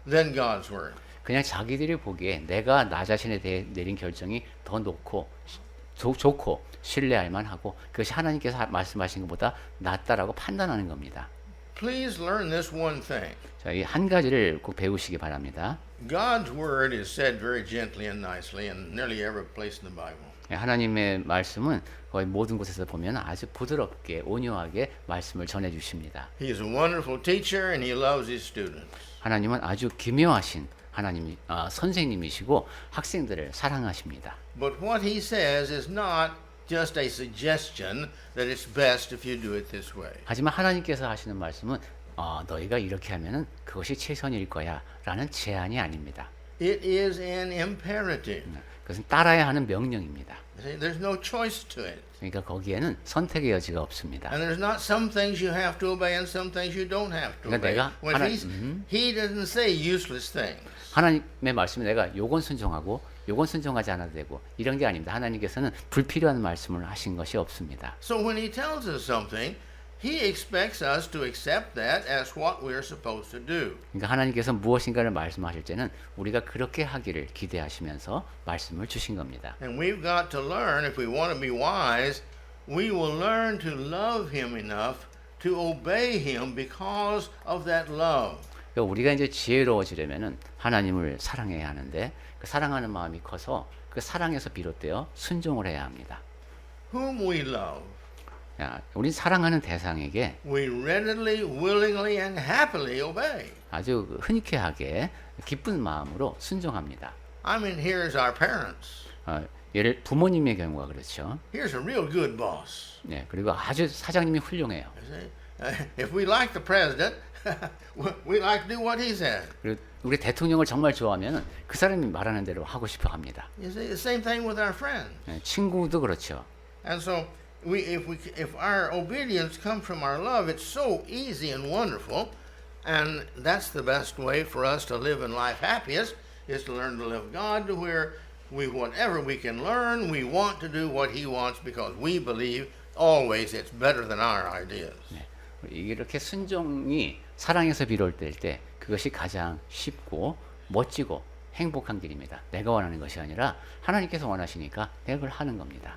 S1: than God's word.
S2: 그냥 자기들이 보기에 내가 나 자신에 대해 내린 결정이 더 좋고 신뢰할 만하고 그것이 하나님께서 말씀하신 것보다 낫다라고 판단하는 겁니다.
S1: Please learn this one thing.
S2: 자, 이 한 가지를 꼭 배우시기 바랍니다.
S1: God's word is said very gently and nicely in nearly every place in the Bible.
S2: 하나님의 말씀은 거의 모든 곳에서 보면 아주 부드럽게 온유하게 말씀을 전해 주십니다.
S1: He is a wonderful teacher and he loves his students.
S2: 하나님은 아주 기묘하신 선생님이시고 학생들을 사랑하십니다.
S1: But what he says is not just a suggestion that it's best if you do it this way.
S2: 하지만 하나님께서 하시는 말씀은 너희가 이렇게 하면은 그것이 최선일 거야라는 제안이 아닙니다.
S1: It is an imperative.
S2: 그것은 따라야 하는 명령입니다.
S1: See, there's no choice to it.
S2: 그러니까 거기에는 선택의 여지가 없습니다.
S1: And there's not some things you have to obey and some things you don't have to
S2: 그러니까
S1: obey.
S2: 내가
S1: He doesn't say useless things.
S2: 하나님의 말씀에 내가 요건 순종하고 요건 순종하지 않아도 되고 이런 게 아닙니다. 하나님께서는 불필요한 말씀을 하신 것이 없습니다.
S1: So when he tells us something, he expects us to accept that as what we're supposed to do.
S2: 그러니까 하나님께서 무엇인가를 말씀하실 때는 우리가 그렇게 하기를 기대하시면서 말씀을 주신 겁니다.
S1: And we've got to learn, if we want to be wise, we will learn to love him enough to obey him because of that love.
S2: 그러니까 우리가 이제 지혜로워지려면은 하나님을 사랑해야 하는데 그 사랑하는 마음이 커서 그 사랑에서 비롯되어 순종을 해야 합니다.
S1: Whom we love,
S2: 우리 사랑하는 대상에게
S1: we readily, willingly, and happily obey.
S2: 아주 흔쾌하게 기쁜 마음으로 순종합니다.
S1: I mean, here's our parents.
S2: 예를 부모님의 경우가 그렇죠.
S1: Here's a real good boss.
S2: 네, 그리고 아주 사장님이 훌륭해요.
S1: You see? If we like the president, we like to do what he says.
S2: 그리고 우리 대통령을 정말 좋아하면 그 사람이 말하는 대로 하고 싶어 합니다.
S1: You see, the same thing with our friends.
S2: 네, 친구도 그렇죠.
S1: And so, if our obedience comes from our love, it's so easy and wonderful, and that's the best way for us to live in life happiest, is to learn to love God to where whatever we can learn, we want to do what He wants because we believe always it's better than our ideas.
S2: 네, 이렇게 순종이 사랑에서 비롯될 때 그것이 가장 쉽고 멋지고 행복한 길입니다. 내가 원하는 것이 아니라 하나님께서 원하시니까 내가 그걸 하는 겁니다.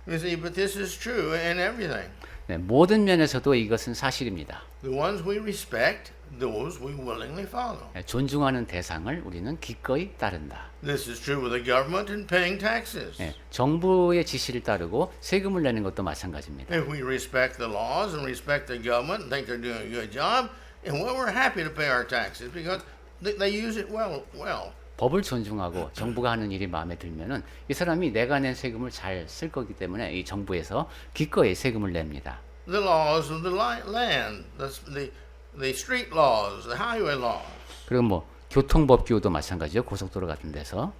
S1: You see, but this is true in everything.
S2: 네, 모든 면에서도 이것은 사실입니다.
S1: The ones we respect, those we willingly follow.
S2: 네, 존중하는 대상을 우리는 기꺼이 따른다.
S1: This is true with the government in paying taxes.
S2: 네, 정부의 지시를 따르고 세금을 내는 것도 마찬가지입니다.
S1: If we respect the laws and respect the government and think they're doing a good job, and well, we're happy to pay our taxes because they use it well.
S2: 법을 존중하고 정부가 하는 일이 마음에 들면은 이 사람이 내가 낸 세금을 잘 쓸 거기 때문에 이 정부에서 기꺼이 세금을 냅니다.
S1: The laws of the land, the street laws, the highway laws.
S2: 그리고 뭐 교통법규도 마찬가지죠. 고속도로 같은 데서.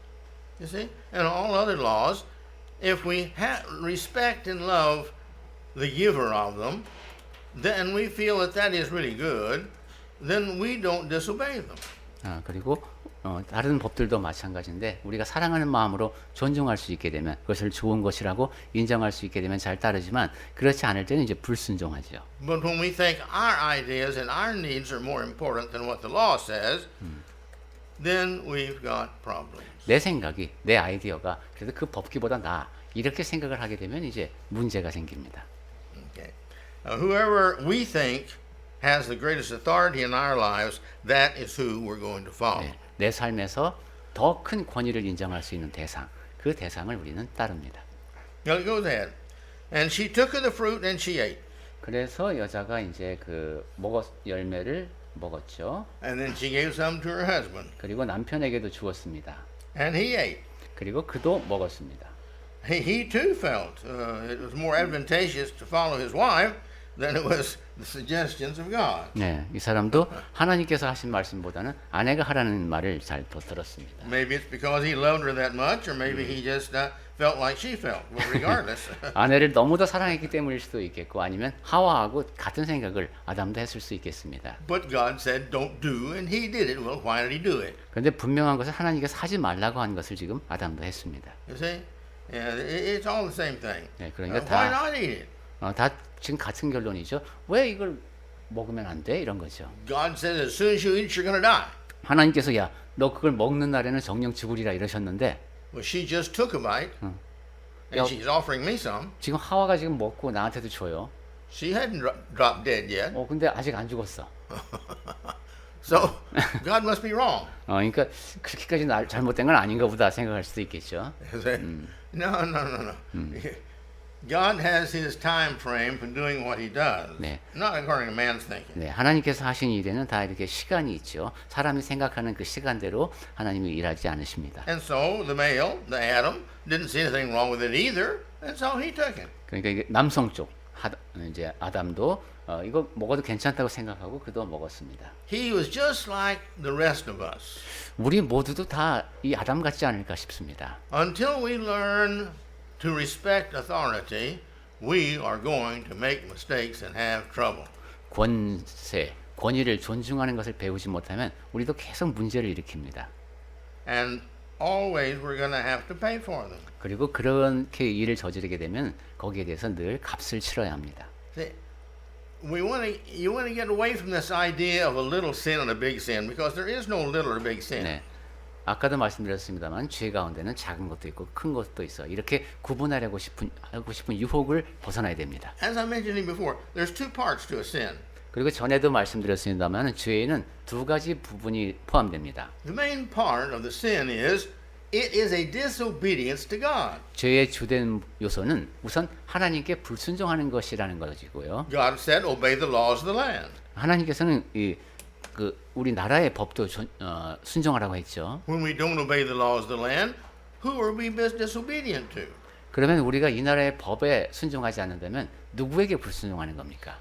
S1: You see, and all other laws, if we respect and love the giver of them, then we feel that that is really good, then we don't disobey them.
S2: 그리고 다른 법들도 마찬가지인데 우리가 사랑하는 마음으로 존중할 수 있게 되면 그것을 좋은 것이라고 인정할 수 있게 되면 잘 따르지만 그렇지 않을 때는 이제 불순종하죠.
S1: But when we think our ideas and our needs are more important than what the law says, then we've got problems.
S2: 내 생각이, 내 아이디어가 그래도 그 법규보다 나아 이렇게 생각을 하게 되면 이제 문제가 생깁니다.
S1: Okay. Whoever we think has the greatest authority in our lives, that is who we're going to follow.
S2: 네, 내 삶에서 더 큰 권위를 인정할 수 있는 대상, 그 대상을 우리는 따릅니다.
S1: Now it goes ahead. And she took of the fruit and she ate.
S2: 그래서 여자가 이제 그 열매를 먹었죠.
S1: And then she gave some to her husband.
S2: 그리고 남편에게도 주었습니다.
S1: And he ate.
S2: 그리고 그도 먹었습니다.
S1: He too felt it was more advantageous to follow his wife than it was the suggestions of God.
S2: 네, 이 사람도 하나님께서 하신 말씀보다는 아내가 하라는 말을 잘 더 들었습니다.
S1: Maybe it's because he loved her that much, or maybe he just felt like she felt. But regardless,
S2: 아내를 너무도 사랑했기 때문일 수도 있겠고 아니면 하와하고 같은 생각을 아담도 했을 수 있겠습니다.
S1: but God said don't do, and he did it. Well, why did he do it?
S2: 그런데 분명한 것은 하나님께서 하지 말라고 한 것을 지금 아담도 했습니다.
S1: You see, yeah, it's all the same thing.
S2: 네, 그러니까
S1: Why
S2: 다,
S1: not eat it?
S2: 다 지금 같은 결론이죠. 왜 이걸 먹으면 안 돼? 이런 거죠.
S1: God says as soon as you eat, you're going to die.
S2: 하나님께서 야, 너 그걸 먹는 날에는 정령 죽으리라 이러셨는데
S1: Well, she just took a bite, and
S2: Yeah.
S1: she's offering me some.
S2: 지금 하와가 지금 먹고 나한테도 줘요.
S1: She hadn't dropped dead yet,
S2: 근데 아직 안 죽었어.
S1: so God must be wrong.
S2: 그러니까 그렇게까지 잘못된 건 아닌가 보다 생각할 수도 있겠죠.
S1: No. God has His time frame for doing what He does,
S2: 네.
S1: not according to man's thinking.
S2: 네, 하나님께서 하신 일에는 다 이렇게 시간이 있죠. 사람이 생각하는 그 시간대로 하나님이 일하지 않으십니다.
S1: And so the male, the Adam, didn't see anything wrong with it either, and so he took it.
S2: 그러니까 이게 남성 쪽 이제 아담도 이거 먹어도 괜찮다고 생각하고 그도 먹었습니다.
S1: He was just like the rest of us.
S2: 우리 모두도 다 이 아담 같지 않을까 싶습니다.
S1: Until we learn to respect authority, we are going to make mistakes and have trouble.
S2: 권위를 존중하는 것을 배우지 못하면 우리도 계속 문제를 일으킵니다.
S1: And always we're going to have to pay for them.
S2: 그리고 그렇게 일을 저지르게 되면 거기에 대해서 늘 값을 치러야 합니다.
S1: See, you want to get away from this idea of a little sin and a big sin, because there is no little or big sin.
S2: 네. 아까도 말씀드렸습니다만 죄 가운데는 작은 것도 있고 큰 것도 있어. 이렇게 구분하고 싶은 유혹을 벗어나야 됩니다.
S1: As I mentioned before, there's two parts to a sin.
S2: 그리고 전에도 말씀드렸습니다만 죄에는 두 가지 부분이 포함됩니다.
S1: The main part of the sin is it is a disobedience to God.
S2: 죄의 주된 요소는 우선 하나님께 불순종하는 것이라는 것이고요.
S1: God said, "Obey the laws of the land."
S2: 하나님께서는 우리 나라의 법도 순종하라고 했죠.
S1: When we don't obey the laws of the land, who are we disobedient to?
S2: 그러면 우리가 이 나라의 법에 순종하지 않는다면 누구에게 불순종하는 겁니까?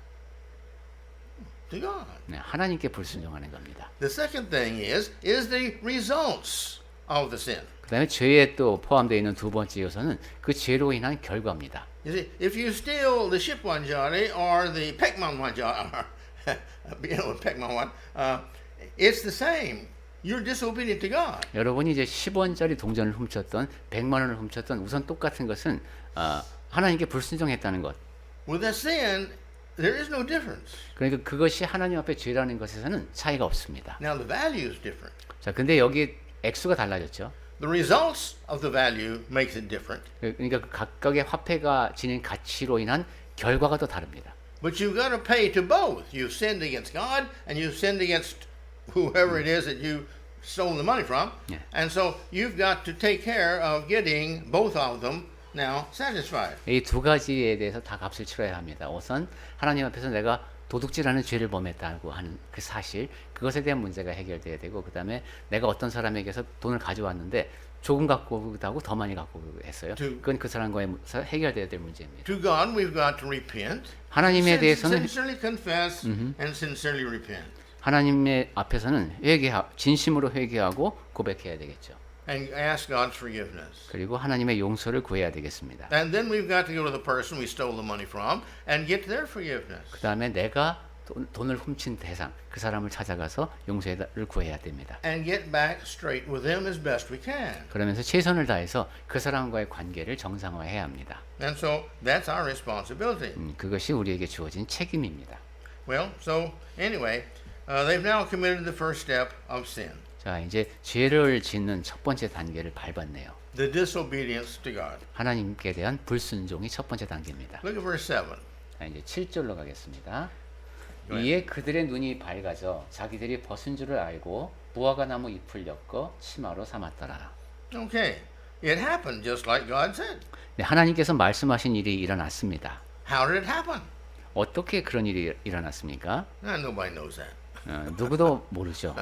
S1: To God.
S2: 네, 하나님께 불순종하는 겁니다.
S1: The second thing is the results of the sin.
S2: 그다음에 죄에 또 포함되어 있는 두 번째 요소는 그 죄로 인한 결과입니다.
S1: You see, if you steal the shipwanjali or the pekmanwanjali, pekmanwan, it's the same. You're disobedient to God.
S2: 여러분이 이제 10원짜리 동전을 훔쳤던 100만 원을 훔쳤던 우선 똑같은 것은 하나님께 불순종했다는 것.
S1: With a sin, there is no difference.
S2: 그러니까 그것이 하나님 앞에 죄라는 것에서는 차이가 없습니다.
S1: Now the value is different.
S2: 자, 근데 여기 액수가 달라졌죠.
S1: The results of the value makes it different.
S2: 그러니까 그 각각의 화폐가 지닌 가치로 인한 결과가 또 다릅니다.
S1: But you've got to pay to both. You've sinned against God and you've sinned against whoever it is that you stole the money from.
S2: Yeah.
S1: And so you've got to take care of getting both of them now satisfied.
S2: 이 두 가지에 대해서 다 값을 치러야 합니다. 우선 하나님 앞에서 내가 도둑질하는 죄를 범했다고 하는 그 사실, 그것에 대한 문제가 해결돼야 되고, 그 다음에 내가 어떤 사람에게서 돈을 가져왔는데 조금 갖고 오기도 하고 더 많이 갖고 오기도 했어요. 그건 그 사람과의 해결돼야 될 문제입니다.
S1: To God, we've got to repent.
S2: 하나님에 대해서는
S1: Sincerely confess and sincerely repent.
S2: 하나님의 앞에서는 진심으로 회개하고 고백해야 되겠죠.
S1: And ask God's forgiveness.
S2: 그리고 하나님의 용서를 구해야 되겠습니다.
S1: And then we've got to go to the person we stole the money from and get their forgiveness.
S2: 그 다음에 내가 돈을 훔친 대상, 그 사람을 찾아가서 용서를 구해야 됩니다.
S1: And get back straight with them as best we can.
S2: 그러면서 최선을 다해서 그 사람과의 관계를 정상화해야 합니다.
S1: And so that's our responsibility.
S2: 그것이 우리에게 주어진 책임입니다.
S1: Well, so anyway, they've now committed the first step of sin.
S2: 자, 이제 죄를 짓는 첫 번째 단계를 밟았네요.
S1: The disobedience to God.
S2: 하나님께 대한 불순종이 첫 번째 단계입니다.
S1: Look at verse 7.
S2: 자, 이제 7절로 가겠습니다.
S1: Go ahead.
S2: 이에 그들의 눈이 밝아져 자기들이 벗은 줄을 알고 무화과 나무 잎을 엮어 치마로 삼았더라.
S1: Okay. It happened just like God said.
S2: 네, 하나님께서 말씀하신 일이 일어났습니다.
S1: How did it happen?
S2: 어떻게 그런 일이 일어났습니까?
S1: Nobody knows that.
S2: 누구도 모르죠.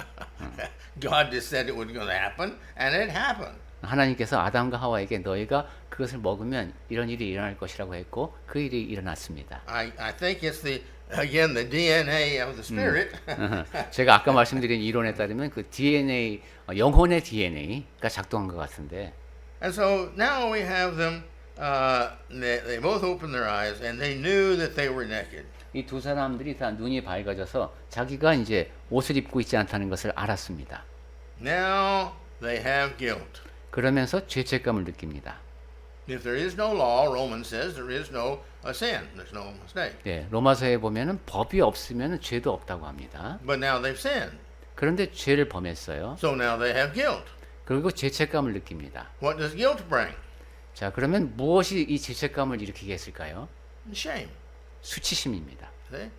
S1: God just said it was going to happen, and it happened.
S2: 하나님께서 아담과 하와에게 너희가 그것을 먹으면 이런 일이 일어날 것이라고 했고 그 일이 일어났습니다.
S1: I think it's the DNA of the Spirit.
S2: 제가 아까 말씀드린 이론에 따르면 그 DNA, 영혼의 DNA가 작동한 것 같은데,
S1: And so now we have them. They both opened their eyes, and they knew that they were naked.
S2: 이 두 사람들이 다 눈이 밝아져서 자기가 이제 옷을 입고 있지 않다는 것을 알았습니다.
S1: Now they have guilt.
S2: 그러면서 죄책감을 느낍니다.
S1: If there is no law, Romans says there is no sin. There's no mistake.
S2: 네, 로마서에 보면은 법이 없으면 죄도 없다고 합니다.
S1: But now they've sinned.
S2: 그런데 죄를 범했어요.
S1: So now they have guilt.
S2: 그리고 죄책감을 느낍니다.
S1: What does guilt bring?
S2: 자, 그러면 무엇이 이 죄책감을 일으키게 했을까요?
S1: Shame.
S2: 수치심입니다.
S1: See?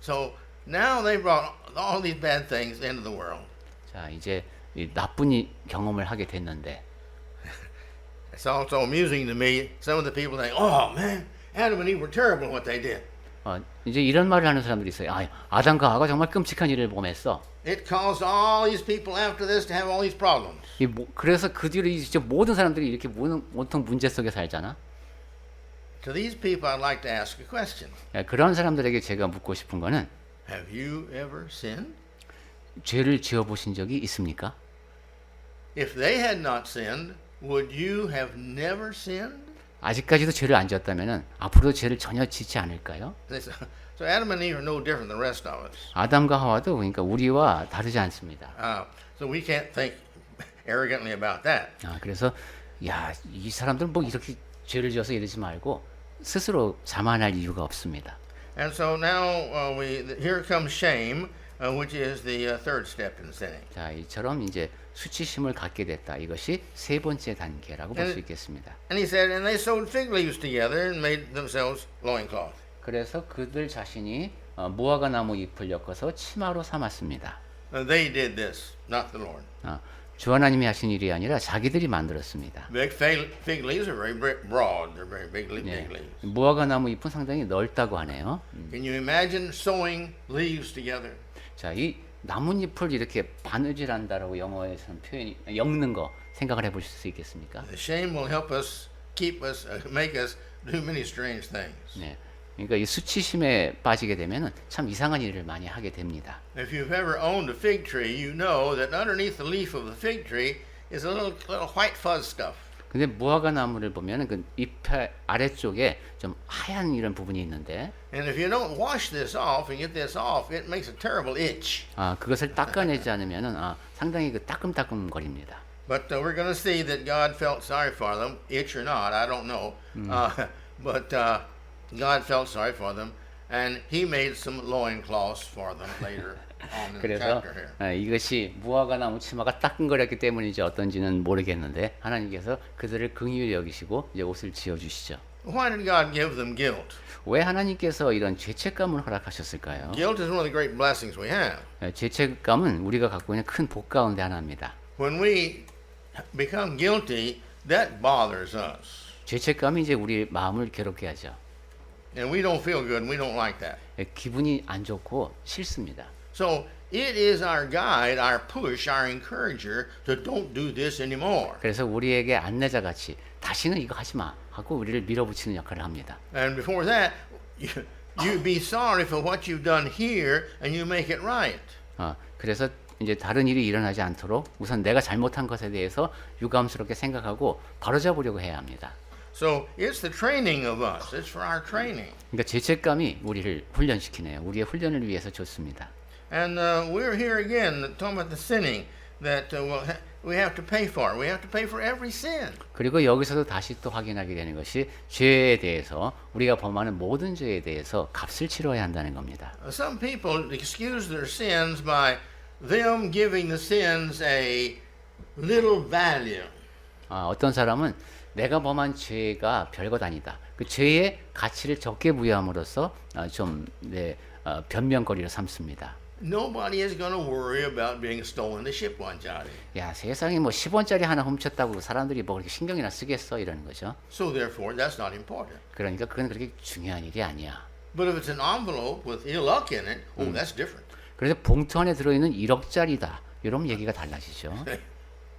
S1: So now they brought all these bad things into the world.
S2: 자, 이제 이 나쁜 경험을 하게 됐는데,
S1: It's also amusing to me. Some of the people think, "Oh man, Adam and Eve were terrible in what they did.
S2: 이제 이런 말을 하는 사람들이 있어요. 아담과 하와가 정말 끔찍한 일을 범했어.
S1: It caused all these people after this to have all these problems."
S2: 그래서 그 뒤로 이제 모든 사람들이 이렇게 온통 문제 속에 살잖아.
S1: To these people, I'd like to ask a question.
S2: 그런 사람들에게 제가 묻고 싶은 거는,
S1: Have you ever sinned?
S2: 죄를 지어보신 적이 있습니까?
S1: If they had not sinned, would you have never sinned?
S2: 아직까지도 죄를 안 지었다면 앞으로도 죄를 전혀 짓지 않을까요?
S1: So Adam and Eve are no different than the rest of us.
S2: 아담과 하와도 그러니까 우리와 다르지 않습니다.
S1: So we can't think arrogantly about that.
S2: 그래서 이 사람들 뭐 이렇게 죄를 지어서 이러지 말고 스스로 자만할 이유가 없습니다.
S1: And so now here comes shame, which is the third step in sinning.
S2: 자, 이처럼 이제 수치심을 갖게 됐다. 이것이 세 번째 단계라고 볼 수 있겠습니다.
S1: And he said, and they sewed fig leaves together and made themselves loincloth.
S2: 그래서 그들 자신이 무화과 나무 잎을 엮어서 치마로 삼았습니다.
S1: They did this, not the Lord.
S2: 주 하나님이 하신 일이 아니라 자기들이 만들었습니다.
S1: Big fig leaves are very broad. They're very big leaves.
S2: 무화과 나무 잎은 상당히 넓다고 하네요.
S1: Can you imagine sewing leaves together?
S2: 자, 이 나뭇잎을 이렇게 바느질한다라고 영어에서는 표현이 엮는 거 생각을 해보실 수 있겠습니까?
S1: The shame will help us, keep us, make us do many strange things.
S2: 네, 그러니까 이 수치심에 빠지게 되면은 참 이상한 일을 많이 하게 됩니다.
S1: If you've ever owned a fig tree, you know that underneath the leaf of the fig tree is a little white fuzz stuff.
S2: 근데 무화과 나무를 보면은 그 잎 아래쪽에 좀 하얀 이런 부분이 있는데,
S1: And if you don't wash this off and get this off, it makes a terrible itch.
S2: 그것을 닦아내지 않으면은 상당히 그 따끔따끔거립니다.
S1: But we're going to see that God felt sorry for them, itch or not, I don't know. But God felt sorry for them, and He made some loincloths for them later on in the
S2: 그래서
S1: chapter here.
S2: 이것이 무화과 나무 치마가 따끔거렸기 때문인지 어떤지는 모르겠는데 하나님께서 그들을 긍휼히 여기시고 이제 옷을 지어 주시죠.
S1: Why did God give them guilt?
S2: 왜 하나님께서 이런 죄책감을 허락하셨을까요?
S1: Guilt is one of the great blessings we have.
S2: 죄책감은 우리가 갖고 있는 큰 복 가운데 하나입니다.
S1: When we become guilty, that bothers us.
S2: 죄책감이 이제 우리 마음을 괴롭게 하죠.
S1: And we don't feel good and we don't like that.
S2: 기분이 안 좋고 싫습니다.
S1: So it is our guide, our push, our encourager to don't do this anymore.
S2: 그래서 우리에게 안내자 같이 다시는 이거 하지 마 하고 우리를 밀어붙이는 역할을 합니다.
S1: And before that, you be sorry for what you've done here and you make it right.
S2: 그래서 이제 다른 일이 일어나지 않도록 우선 내가 잘못한 것에 대해서 유감스럽게 생각하고 바로잡으려고 해야 합니다.
S1: So it's the training of us. It's for our training.
S2: 그러니까 죄책감이 우리를 훈련시키네요. 우리의 훈련을 위해서 좋습니다.
S1: And we're here again talking about the sinning that we have to pay for. We have to pay for every sin.
S2: 그리고 여기서도 다시 또 확인하게 되는 것이 죄에 대해서 우리가 범하는 모든 죄에 대해서 값을 치러야 한다는 겁니다.
S1: Some people excuse their sins by them giving the sins a little value.
S2: 어떤 사람은 내가 범한 죄가 별것 아니다. 그 죄의 가치를 적게 부여함으로써 좀 변명거리를 삼습니다.
S1: Nobody is going to worry about being stolen to ship one, Johnny.
S2: 야, 세상에 뭐 10원짜리 하나 훔쳤다고 사람들이 뭐 그렇게 신경이나 쓰겠어 이러는 거죠.
S1: So therefore, that's not important.
S2: 그러니까 그건 그렇게 중요한 일이 아니야.
S1: But if it's an envelope with ill luck in it, oh, that's different.
S2: 그래서 봉투 안에 들어있는 1억짜리다. 이러면 얘기가 달라지죠.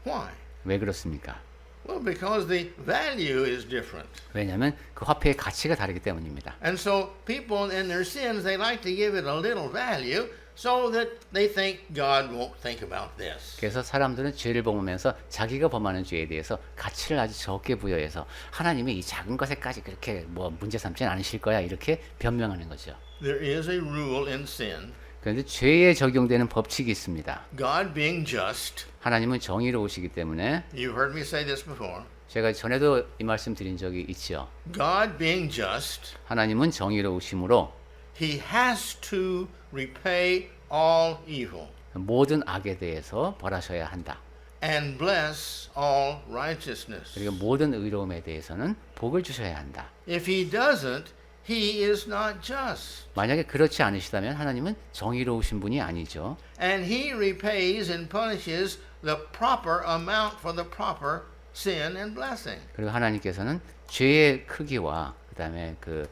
S1: Why?
S2: 왜 그렇습니까?
S1: Well, because the value is different.
S2: 왜냐하면 그 화폐의 가치가 다르기 때문입니다.
S1: And so people in their sins, they like to give it a little value so that they think God won't think about this.
S2: 그래서 사람들은 죄를 범하면서 자기가 범하는 죄에 대해서 가치를 아주 적게 부여해서 하나님이 이 작은 것에까지 그렇게 뭐 문제 삼지는 않으실 거야 이렇게 변명하는 거죠.
S1: There is a rule in sin.
S2: 그런데 죄에 적용되는 법칙이 있습니다.
S1: God being just.
S2: 하나님은 정의로우시기 때문에
S1: You've heard me say this before.
S2: 제가 전에도 이 말씀 드린 적이 있죠.
S1: God being just,
S2: 하나님은 정의로우심으로
S1: He has to repay all evil
S2: 모든 악에 대해서 벌하셔야 한다.
S1: and bless all righteousness.
S2: 그리고 모든 의로움에 대해서는 복을 주셔야 한다.
S1: If He doesn't, He is not just.
S2: 만약에 그렇지 않으시다면 하나님은 정의로우신 분이 아니죠.
S1: And He repays and punishes the proper amount for the proper sin and blessing.
S2: 그리고 하나님께서는 죄의 크기와 그다음에 그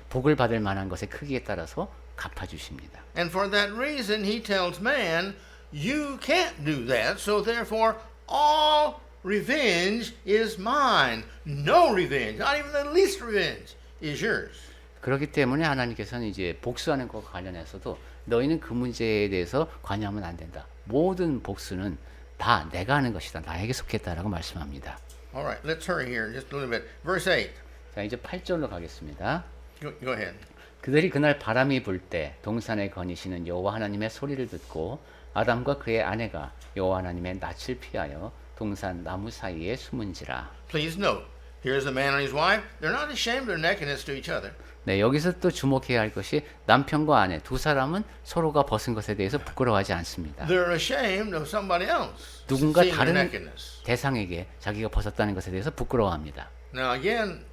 S2: 복을 받을 만한 것의 크기에 따라서 갚아 주십니다.
S1: And for that reason, He tells man, you can't do that, so therefore all revenge is mine. No revenge, not even the least revenge, is yours.
S2: 그렇기 때문에 하나님께서는 이제 복수하는 것과 관련해서도 너희는 그 문제에 대해서 관여하면 안 된다. 모든 복수는 다 내가 하는 것이다. 나에게 속했다라고 말씀합니다.
S1: All right, let's hurry here just a little bit. Verse 8.
S2: 자, 이제 8절로 가겠습니다.
S1: Go ahead.
S2: 그들이 그날 바람이 불 때 동산에 거니시는 여호와 하나님의 소리를 듣고 아담과 그의 아내가 여호와 하나님의 낯을 피하여 동산 나무 사이에 숨은지라.
S1: Please note, here's a man and his wife. They're not ashamed of their nakedness to each other.
S2: 네, 여기서 또 주목해야 할 것이 남편과 아내 두 사람은 서로가 벗은 것에 대해서 부끄러워하지 않습니다.
S1: They're ashamed of somebody else
S2: 누군가
S1: seeing their
S2: 다른
S1: nakedness.
S2: 대상에게 자기가 벗었다는 것에 대해서 부끄러워합니다.
S1: Now again,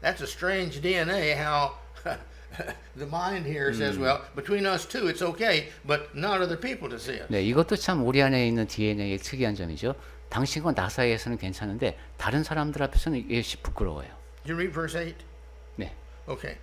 S1: that's a strange DNA how the mind here says, well, between us two it's okay, but not other people to see it.
S2: 네, 이것도 참 우리 안에 있는 DNA의 특이한 점이죠. 당신과 나 사이에서는 괜찮은데 다른 사람들 앞에서는 이것이 부끄러워요.
S1: Did you read verse 8?
S2: 네.
S1: Okay.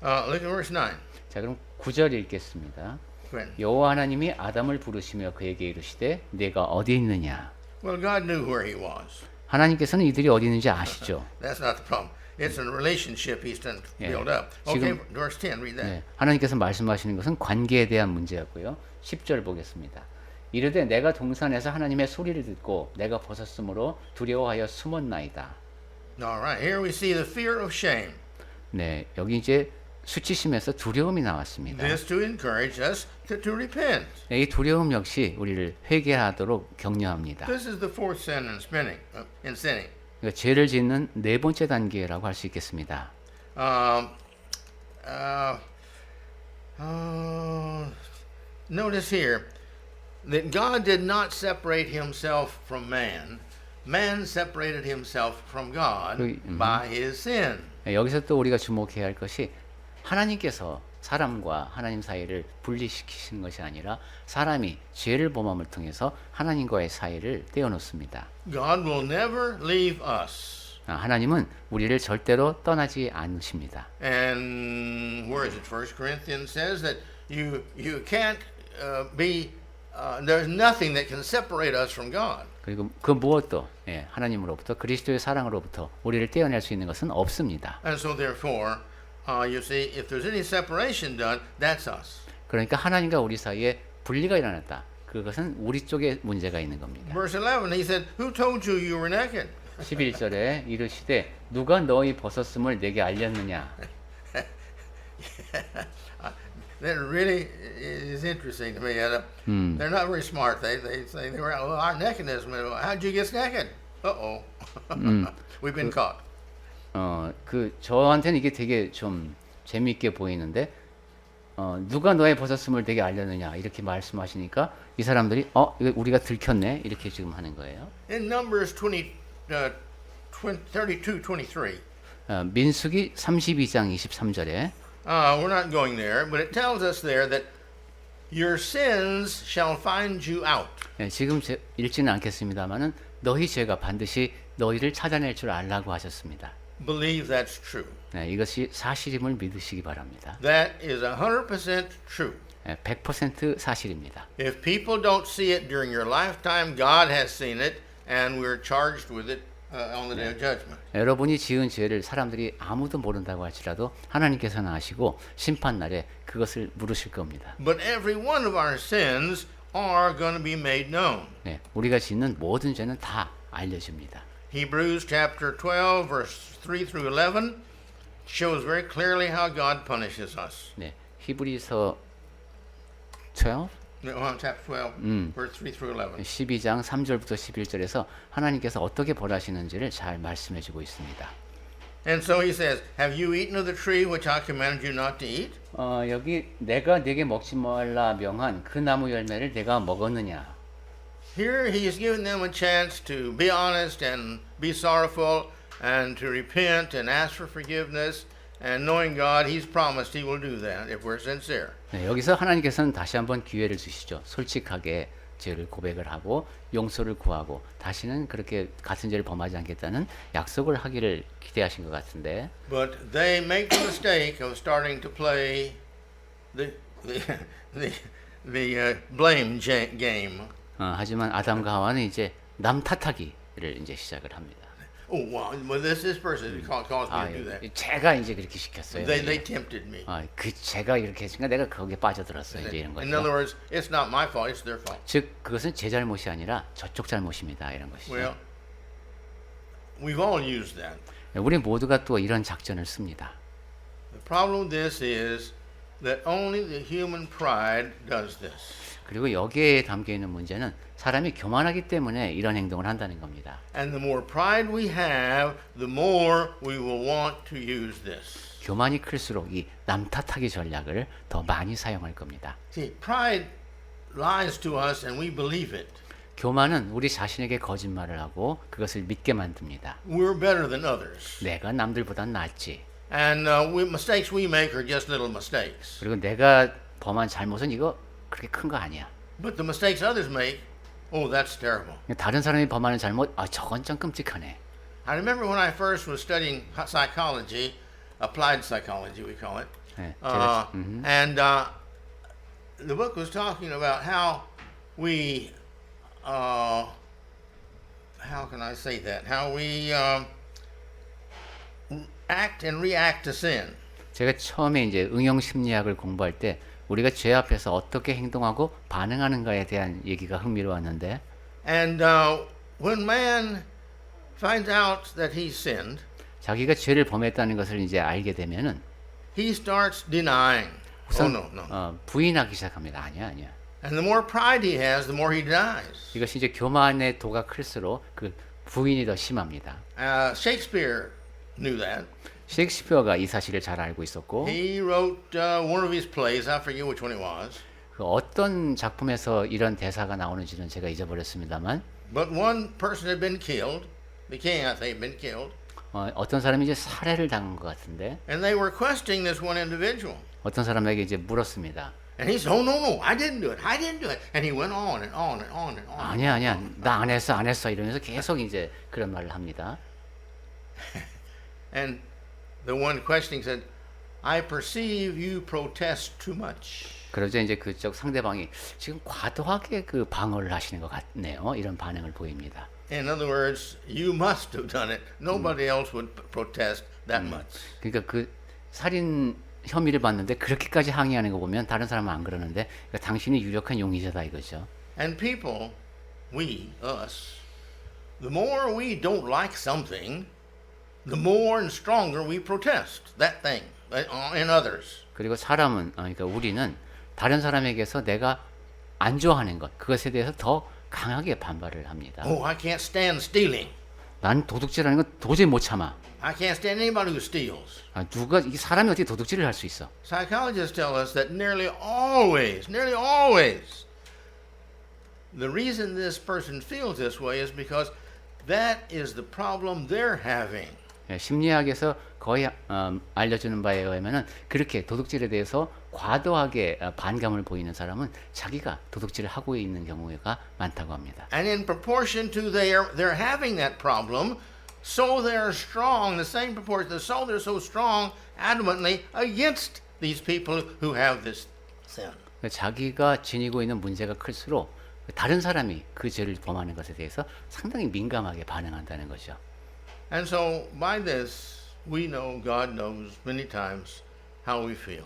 S1: Look at verse 9.
S2: 자, 그럼 9절 읽겠습니다.
S1: Go ahead.
S2: 여호와 하나님이 아담을 부르시며 그에게 이르시되 내가 어디 있느냐?
S1: Well, God knew where he was.
S2: 하나님께서는 이들이 어디 있는지 아시죠?
S1: That's not the problem. It's a relationship he's done to build up. Okay, verse 10, read that.
S2: 네, 하나님께서 말씀하시는 것은 관계에 대한 문제였고요. 10절 보겠습니다. 이르되 내가 동산에서 하나님의 소리를 듣고 내가 벗었으므로 두려워하여 숨었나이다.
S1: All right, here we see the fear of shame.
S2: 네, 여기 이제 수치심에서 두려움이 나왔습니다.
S1: This to encourage us to repent.
S2: 네, 이 두려움 역시 우리를 회개하도록 격려합니다.
S1: This is the fourth sin in sinning.
S2: 그러니까 죄를 짓는 네 번째 단계라고 할 수 있겠습니다.
S1: Notice here that God did not separate himself from man, man separated himself from God by his sin.
S2: 여기서 또 우리가 주목해야 할 것이 하나님께서 사람과 하나님 사이를 분리시키시는 것이 아니라 사람이 죄를 범함을 통해서 하나님과의 사이를 떼어놓습니다.
S1: God will never leave us.
S2: 하나님은 우리를 절대로 떠나지 않으십니다.
S1: And where is it? 1 Corinthians says that you can't there's nothing that can separate us from God.
S2: 그리고 그 무엇도 하나님으로부터 그리스도의 사랑으로부터 우리를 떼어낼 수 있는 것은 없습니다.
S1: And so therefore, you see, if there's any separation done, that's us.
S2: 그러니까 하나님과 우리 사이에 분리가 일어났다. 그것은 우리 쪽에 문제가 있는 겁니다.
S1: Verse 11, he said, "Who told you you were naked?"
S2: 11절에 이르시되 누가 너희 벗었음을 내게 알렸느냐.
S1: That really is interesting to me. They're not very smart. They say they were our nakedness. How'd you get naked? Uh-oh. We've been caught.
S2: 저한테는 이게 되게 좀 재미있게 보이는데 누가 너의 벗었음을 내게 알렸느냐 이렇게 말씀하시니까 이 사람들이 이거 우리가 들켰네 이렇게 지금 하는 거예요.
S1: In Numbers 32:23.
S2: 민수기 32장 23절에
S1: We're not going there, but it tells us there that your sins shall find you out.
S2: 지금 읽지는 않겠습니다만은 너희 죄가 반드시 너희를 찾아낼 줄 알라고 하셨습니다.
S1: Believe that's true.
S2: 이것이 사실임을 믿으시기 바랍니다.
S1: That is 100% true.
S2: 100% 사실입니다.
S1: If people don't see it during your lifetime, God has seen it, and we're charged with it on the day of judgment.
S2: 여러분이 지은 죄를 사람들이 아무도 모른다고 할지라도 하나님께서는 아시고 심판날에 그것을 물으실 겁니다.
S1: But every one of our sins are going to be made known.
S2: 우리가 짓는 모든 죄는 다 알려집니다.
S1: Hebrews chapter 12, verse 3 through 11 shows very clearly how God punishes us.
S2: 히브리서 12?
S1: Chapter 12, verse 3 through 11.
S2: 12장 3절부터 11절에서 하나님께서 어떻게 벌하시는지를 잘 말씀해 주고 있습니다.
S1: And so he says, "Have you eaten of the tree which I commanded you not to eat?"
S2: 여기 내가 네게 먹지 말라 명한 그 나무 열매를 내가 먹었느냐.
S1: Here he is giving them a chance to be honest and be sorrowful and to repent and ask for forgiveness. And knowing God, He's promised He will do that if we're sincere.
S2: 여기서 하나님께서는 다시 한번 기회를 주시죠. 솔직하게 죄를 고백을 하고 용서를 구하고 다시는 그렇게 같은 죄를 범하지 않겠다는 약속을 하기를 기대하신 것 같은데.
S1: But they make the mistake of starting to play the blame game.
S2: 하지만 아담과 하와는 이제 남 탓하기를 이제 시작을 합니다.
S1: Oh, well, this person caused me to do that.
S2: 제가 이제 그렇게 시켰어요.
S1: They tempted me.
S2: 그 제가 이렇게 했으니까 내가 거기에 빠져들었어요. 이제 이런 거죠.
S1: In other words, it's not my fault; it's their fault.
S2: 즉 그것은 제 잘못이 아니라 저쪽 잘못입니다. 이런 것이죠.
S1: Well, we've all used that.
S2: 우리 모두가 또 이런 작전을 씁니다.
S1: The problem with this is that only the human pride does this.
S2: 그리고 여기에 담겨 있는 문제는 사람이 교만하기 때문에 이런 행동을 한다는 겁니다.
S1: And the more pride we have, the more we will want to use this.
S2: 교만이 클수록 이 남 탓하기 전략을 더 많이 사용할 겁니다.
S1: See, pride lies to us and we believe it.
S2: 교만은 우리 자신에게 거짓말을 하고 그것을 믿게 만듭니다.
S1: We're better than others.
S2: 내가 남들보단 낫지.
S1: And mistakes we make are just little mistakes.
S2: 그리고 내가 범한 잘못은 이거 그렇게 큰 거 아니야.
S1: But the mistakes others make, oh, that's terrible.
S2: 다른 사람이 범하는 잘못, 저건 좀 끔찍하네.
S1: I remember when I first was studying psychology, applied psychology we call it, and the book was talking about how we, how can I say that? How we act and react to sin.
S2: 제가 처음에 이제 응용 심리학을 공부할 때 우리가 죄 앞에서 어떻게 행동하고 반응하는가에 대한 얘기가 흥미로웠는데,
S1: And when man finds out that he sinned,
S2: 자기가 죄를 범했다는 것을 이제 알게 되면은
S1: he starts denying.
S2: 우선
S1: Oh no.
S2: 부인하기 시작합니다. 아니야.
S1: And the more pride he has, the more he denies.
S2: 이것이 이제 교만의 도가 클수록 그 부인이 더 심합니다.
S1: Shakespeare knew that.
S2: 셰익스피어가 이 사실을 잘 알고 있었고,
S1: He wrote one of his plays. I forget which one it was.
S2: 그 어떤 작품에서 이런 대사가 나오는지는 제가 잊어버렸습니다만,
S1: But one person had been killed. The king, I think, had been killed.
S2: 어떤 사람이 이제 살해를 당한 것 같은데
S1: And they were questioning this one individual.
S2: 어떤 사람에게 이제 물었습니다.
S1: And he said, oh, no, no, I didn't do it. I didn't do it. And he went on and on and on and on.
S2: 아니야, 나 안 했어 이러면서 계속 이제 그런 말을 합니다.
S1: And the one questioning said, I perceive you protest too much.
S2: 그러자 이제 그쪽 상대방이 지금 과도하게 그 방어를 하시는 것 같네요. 이런 반응을 보입니다.
S1: In other words, you must have done it. Nobody else would protest that much.
S2: 그러니까 그 살인 혐의를 받는데 그렇게까지 항의하는 거 보면 다른 사람은 안 그러는데 그러니까 당신이 유력한 용의자다 이거죠.
S1: And people, we, us, the more we don't like something, the more and stronger we protest that thing in others.
S2: 그리고 사람은 그러니까 우리는 다른 사람에게서 내가 안 좋아하는 것 그것에 대해서 더 강하게 반발을 합니다.
S1: Oh, I can't stand stealing.
S2: 난 도둑질하는 건 도저히 못 참아.
S1: I can't stand anybody who steals.
S2: 누가 이 사람이 어떻게 도둑질을 할 수 있어?
S1: Psychologists tell us that nearly always, the reason this person feels this way is because that is the problem they're having.
S2: 심리학에서 거의 알려주는 바에 의하면은 그렇게 도둑질에 대해서 과도하게 반감을 보이는 사람은 자기가 도둑질을 하고 있는 경우가 많다고 합니다.
S1: And in proportion to they're having that problem, so they're strong, the same proportion, so they're so strong adamantly against these people who have this sin.
S2: 자기가 지니고 있는 문제가 클수록 다른 사람이 그 죄를 범하는 것에 대해서 상당히 민감하게 반응한다는 거죠.
S1: And so by this, we know God knows many times how we feel.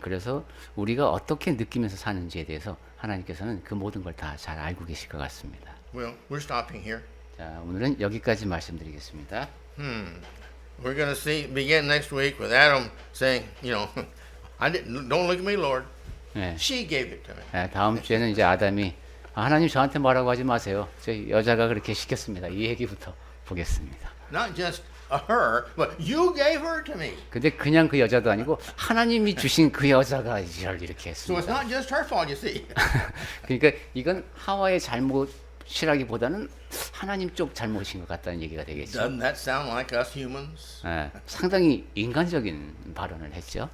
S2: 그래서 우리가 어떻게 느끼면서 사는지에 대해서 하나님께서는 그 모든 걸 다 잘 알고 계실 것 같습니다.
S1: Well, we're stopping here.
S2: 자, 오늘은 여기까지 말씀드리겠습니다.
S1: We're going to begin next week with Adam saying, don't look at me, Lord.
S2: 네.
S1: She gave it to me.
S2: 다음 주에는 이제 아담이 하나님 저한테 뭐라고 하지 마세요. 저 여자가 그렇게 시켰습니다. 이 얘기부터 보겠습니다.
S1: Not just her, but you gave her to me.
S2: 근데 그냥 그 여자도 아니고 하나님이 주신 그 여자가 이렇게
S1: So it's
S2: 했습니다.
S1: not just her fault, you see.
S2: 그러니까 이건 하와의 잘못이라기보다는 하나님 쪽 잘못인 것 같다는 얘기가 되겠죠.
S1: Doesn't that sound like us humans?
S2: 상당히 인간적인 발언을 했죠.